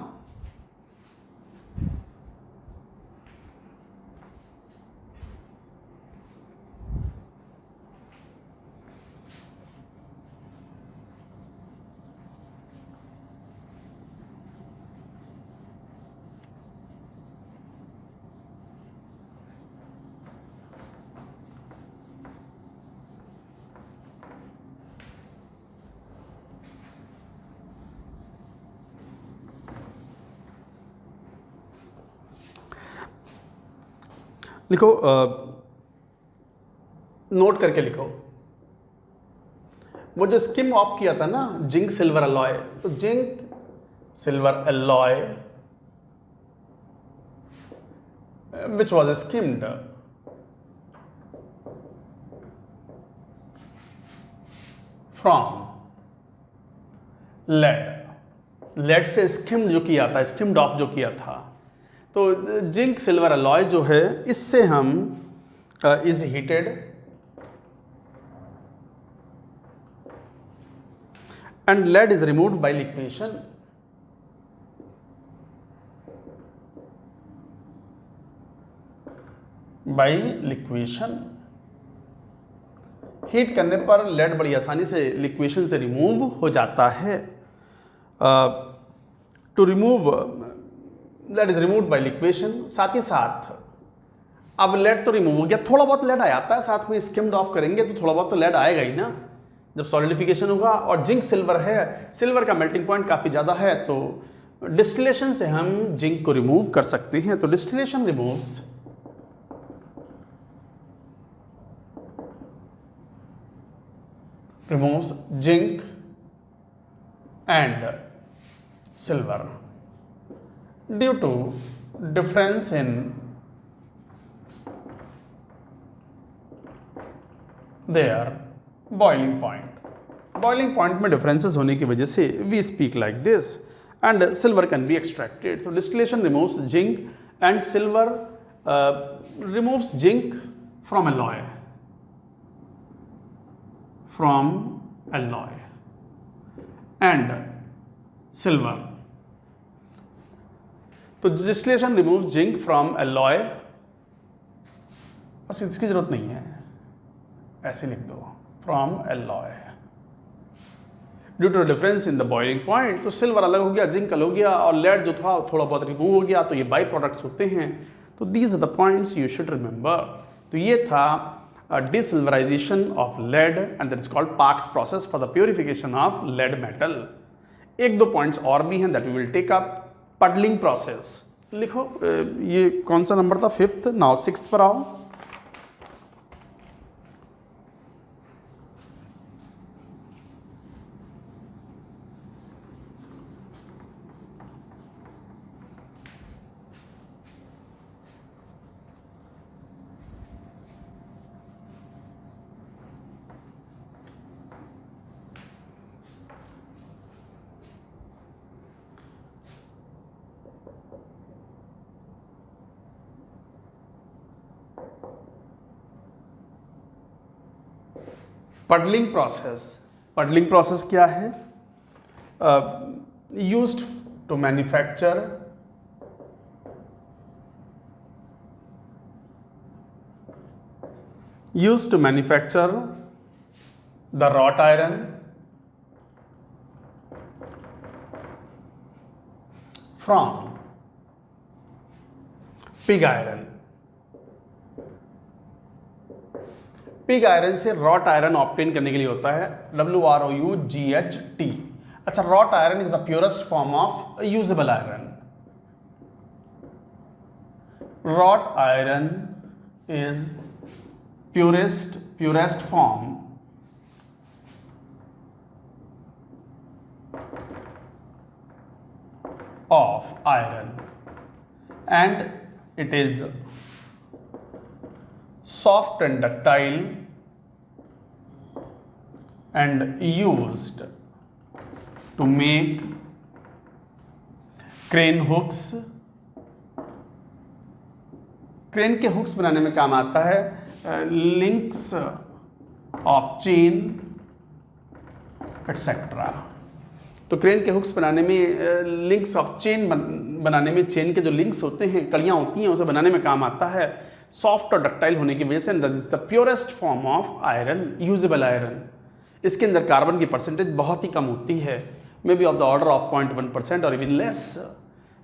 लिखो, नोट करके लिखो। वो जो स्किम ऑफ किया था ना जिंक सिल्वर अलॉय, तो zinc silver alloy which was skimmed from lead से स्किम्ड जो किया था, स्किम्ड ऑफ जो किया था, तो जिंक सिल्वर अलॉय जो है इससे हम is heated and lead is removed by liquation. By liquation heat करने पर लेड बड़ी आसानी से लिक्वेशन से रिमूव हो जाता है। To remove lead is removed by liquation, साथ ही साथ अब लेड तो रिमूव हो गया, थोड़ा बहुत लेड आता है, साथ में स्किम्ड ऑफ करेंगे तो थोड़ा बहुत तो लेड आएगा ही ना जब सॉलिडिफिकेशन होगा। और जिंक सिल्वर है, सिल्वर का मेल्टिंग पॉइंट काफ़ी ज़्यादा है, तो डिस्टिलेशन से हम जिंक को रिमूव कर सकते हैं। तो distillation removes zinc and silver due to difference in their boiling point। boiling point में differences होने की वजह से we speak like this and silver can be extracted। so distillation removes zinc and silver removes zinc from alloy and silver। तो distillation remove zinc from alloy, बस इसकी जरूरत नहीं है, ऐसे लिख दो from alloy. Due to difference in the boiling point, तो सिल्वर अलग हो गया, जिंक अलग हो गया और लेड जो था थोड़ा बहुत रिमूव हो गया, तो ये बाई प्रोडक्ट्स होते हैं। तो these are the points you should remember. तो ये था desilverization of lead and that is called Parkes process for the purification of lead metal. एक दो पॉइंट्स और भी हैं that we will take up. Puddling process लिखो, ये कौन सा नंबर था, 5th, नाउ 6th पर आओ। पडलिंग प्रोसेस क्या है? Used to manufacture the wrought iron from pig iron। Pig iron से रॉट आयरन ऑब्टेन करने के लिए होता है WROUGHT। अच्छा, wrought iron is the purest form of usable iron. Wrought iron is purest form of iron and it is soft and ductile and used to make crane hooks crane के hooks बनाने में काम आता है links of chain etcetera. तो crane के hooks बनाने में लिंक्स ऑफ चेन बनाने में चेन के जो लिंक्स होते हैं, कड़ियाँ होती हैं, उसे बनाने में काम आता है। सॉफ्ट और डक्टाइल होने की वजह say that is the purest form of iron, usable iron. इसके अंदर कार्बन की परसेंटेज बहुत ही कम होती है, may be of the order of 0.1% और even less.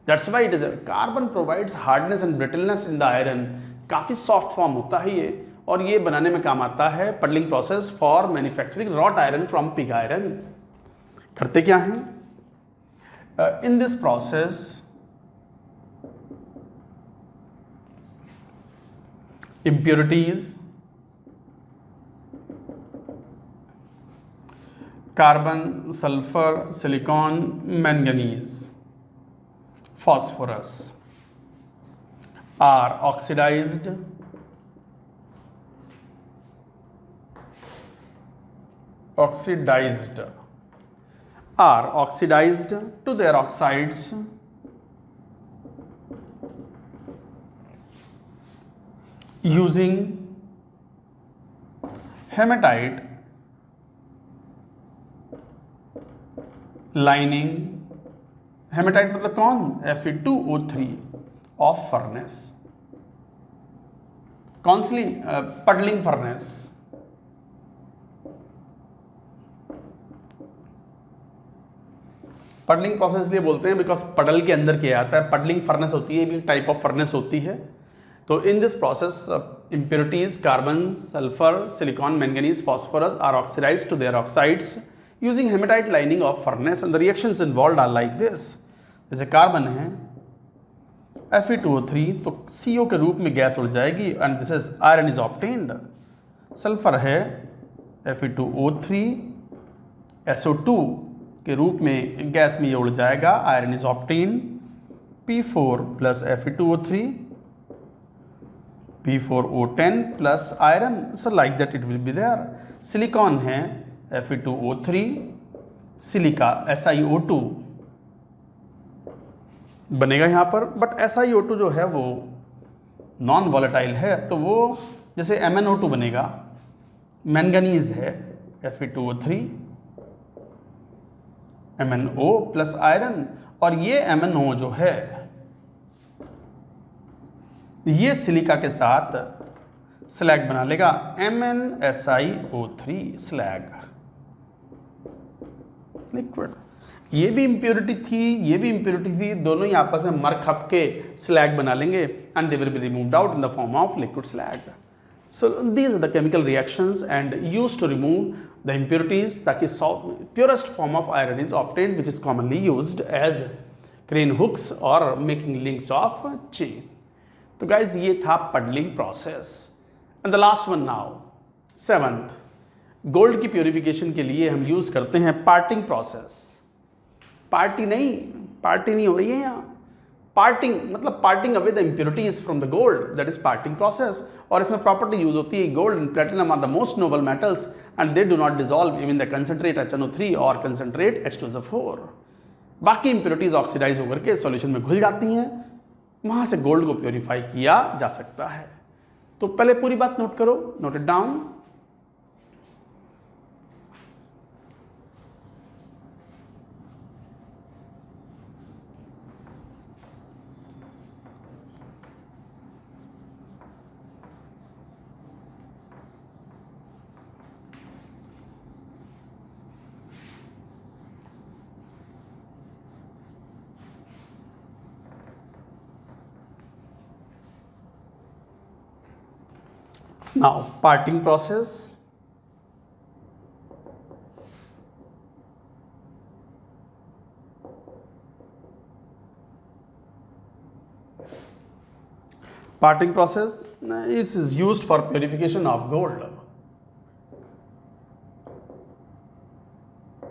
That's why it is carbon provides hardness and brittleness in the iron. काफ़ी soft form होता है ये, और ये बनाने में काम आता है puddling process for manufacturing wrought iron from pig iron. करते क्या हैं? In this process impurities, carbon, sulfur, silicon, manganese, phosphorus are oxidized to their oxides using hematite lining, hematite मतलब कौन? Fe2O3 ऑफ फर्नेस, कौन सी? Puddling furnace. पडलिंग प्रोसेस इसलिए बोलते हैं बिकॉज पडल के अंदर क्या आता है, पडलिंग फर्नेस होती है, भी टाइप ऑफ फर्नेस होती है। तो in this process impurities, carbon, sulfur, silicon, manganese, phosphorus are oxidized to their oxides using hematite lining of furnace, and the reactions involved are like this। जैसे carbon है Fe2O3, तो CO के रूप में gas उड़ जाएगी and this is iron is obtained. Sulphur है Fe2O3, SO2 के रूप में गैस में ये उड़ जाएगा, iron is obtained. P4 plus Fe2O3, P4O10 plus iron, so like that it will be there। Silicon है Fe2O3, सिलिका SiO2 बनेगा यहाँ पर, बट SiO2 जो है वो नॉन वॉलेटाइल है, तो वो जैसे MnO2 बनेगा। मैंगनीज है Fe2O3, MnO प्लस आयरन, और ये MnO जो है ये सिलिका के साथ स्लैग बना लेगा, MnSiO3 स्लैग लिक्विड। ये भी इम्प्योरिटी थी, ये भी इम्प्योरिटी थी, दोनों ही आपस में मर खप के स्लैग बना लेंगे and they will be removed out in the form of liquid slag. So these are the chemical reactions and used to remove the impurities, ताकि purest form of iron is obtained which is commonly used as crane hooks और making links of chain. तो guys ये था puddling process. And the last one now, 7th, gold की purification के लिए हम use करते हैं पार्टिंग प्रोसेस। पार्टी नहीं हो रही है यहाँ, पार्टिंग मतलब parting away the impurities from the gold, that is parting process. और इसमें प्रॉपर्टी यूज होती है, gold and platinum are the most noble metals and they do not dissolve even the concentrate HNO3 और concentrate H2SO4। बाकी impurities oxidise होकर के solution में घुल जाती हैं, वहाँ से गोल्ड को प्योरीफाई किया जा सकता है। तो पहले पूरी बात नोट करो, note it down. Now, parting process. Parting process is used for purification of gold.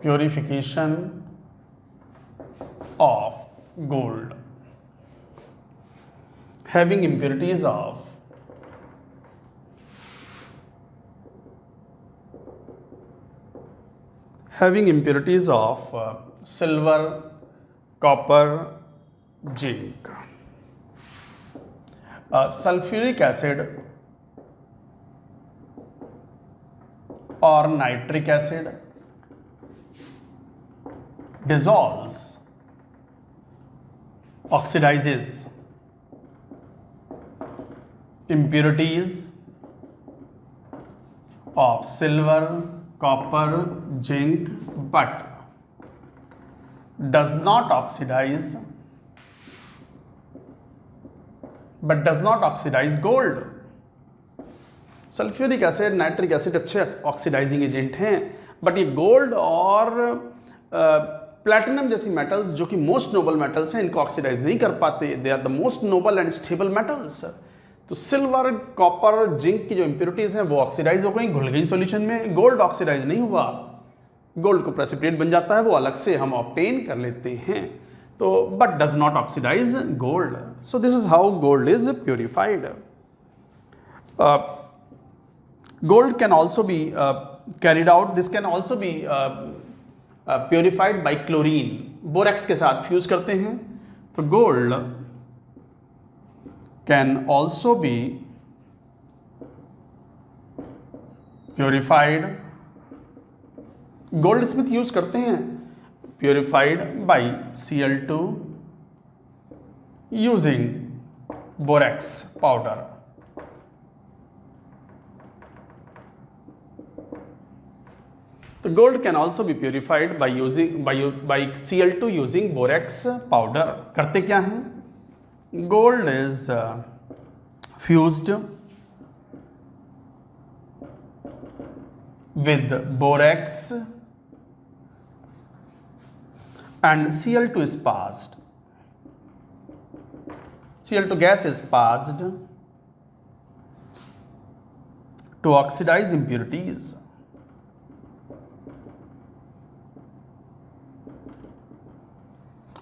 Purification of gold having impurities of silver, copper, zinc. Sulphuric acid और nitric acid dissolves, oxidizes impurities of silver, copper, zinc, but does not oxidize gold. Sulphuric acid, nitric acid अच्छे oxidising agent हैं, but ये gold और platinum जैसी metals जो कि most noble metals हैं, इनको ऑक्सीडाइज नहीं कर पाते. They are the most noble and stable metals. तो सिल्वर, कॉपर, जिंक की जो इंप्योरिटीज हैं वो ऑक्सीडाइज हो गई, घुल गई सॉल्यूशन में. गोल्ड ऑक्सीडाइज नहीं हुआ, गोल्ड को प्रेसिपिटेट बन जाता है, वो अलग से हम ऑब्टेन कर लेते हैं. तो but does not oxidise gold. So this is how gold is purified. Gold can also be carried out. This can also be purified by chlorine. Borax के साथ फ्यूज करते हैं. तो gold can also be purified. Goldsmith use करते हैं. Purified by Cl2 using borax powder. तो gold can also be purified by Cl2 using borax powder. करते क्या हैं? Gold is fused with borax and Cl2 is passed. Cl2 gas is passed to oxidize impurities.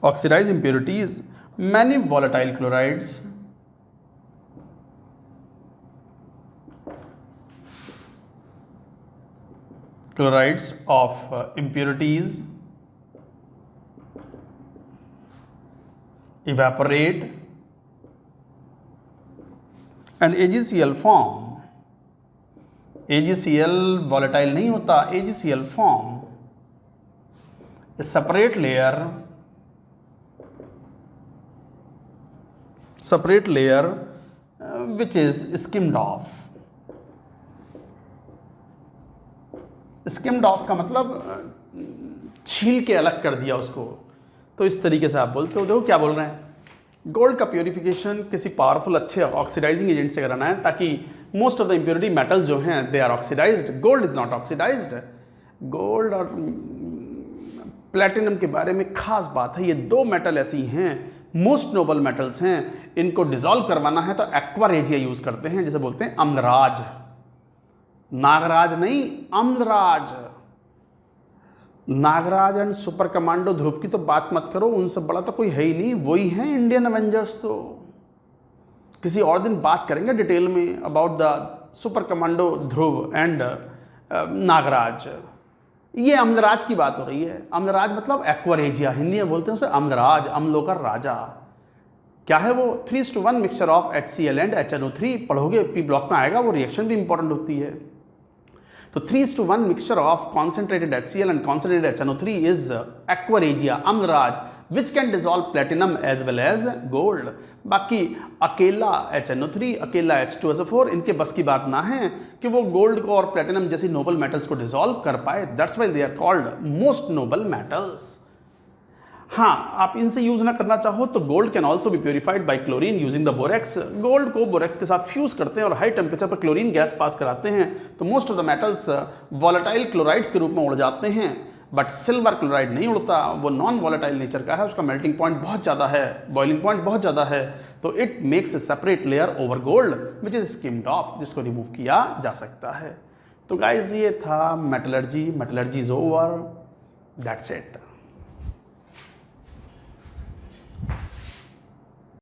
Oxidize impurities. Many volatile chlorides of impurities evaporate and AgCl form. AgCl volatile नहीं होता, AgCl form a separate layer which is skimmed off. skimmed off का मतलब छील के अलग कर दिया उसको. तो इस तरीके से आप बोलते हो. देखो क्या बोल रहे हैं, गोल्ड का प्योरिफिकेशन किसी पावरफुल अच्छे ऑक्सीडाइजिंग एजेंट से कराना है ताकि most of the impurity metals जो हैं they are oxidised. Gold is not oxidised. Gold और प्लैटिनम के बारे में खास बात है, ये दो मेटल ऐसी हैं, मोस्ट नोबल मेटल्स हैं, इनको डिसॉल्व करवाना है तो एक्वा रेजिया यूज करते हैं, जिसे बोलते हैं अम्लराज. नागराज नहीं, अम्लराज. Nagraj and super commando Dhruv की तो बात मत करो, उनसे बड़ा तो कोई है ही नहीं, वही है इंडियन एवेंजर्स. तो किसी और दिन बात करेंगे डिटेल में about the super commando Dhruv and Nagraj. ये अम्लराज की बात हो रही है. अम्लराज मतलब एक्वारेजिया, हिंदी में बोलते हैं उसे अम्लराज, अम्लों का राजा. क्या है वो? 3:1 mixture of HCl and HNO3. पढ़ोगे पी ब्लॉक में आएगा, वो रिएक्शन भी इंपॉर्टेंट होती है. तो 3:1 mixture of concentrated HCl and concentrated HNO3 is aqua regia, Amalraj, which can dissolve platinum as well as gold. बाकी अकेला HNO3, अकेला H2SO4 इनके बस की बात ना है कि वो गोल्ड को और प्लेटिनम जैसी नोबल मेटल्स को डिसॉल्व कर पाए. That's why they are called most noble metals. हाँ, आप इनसे यूज ना करना चाहो तो gold can also be purified by chlorine using the borax. Gold को बोरेक्स के साथ फ्यूज करते हैं और हाई टेम्परेचर पर क्लोरीन गैस पास कराते हैं तो most of the metals volatile chlorides के रूप में उड़ जाते हैं. बट सिल्वर क्लोराइड नहीं उड़ता, वो नॉन वॉलेटाइल नेचर का है, उसका मेल्टिंग पॉइंट बहुत ज़्यादा है, बॉइलिंग पॉइंट बहुत ज़्यादा है. तो it makes a separate layer over gold which is skimmed of, जिसको रिमूव किया जा सकता है. तो गाइज ये था metallurgy. Metallurgy is over. That's it.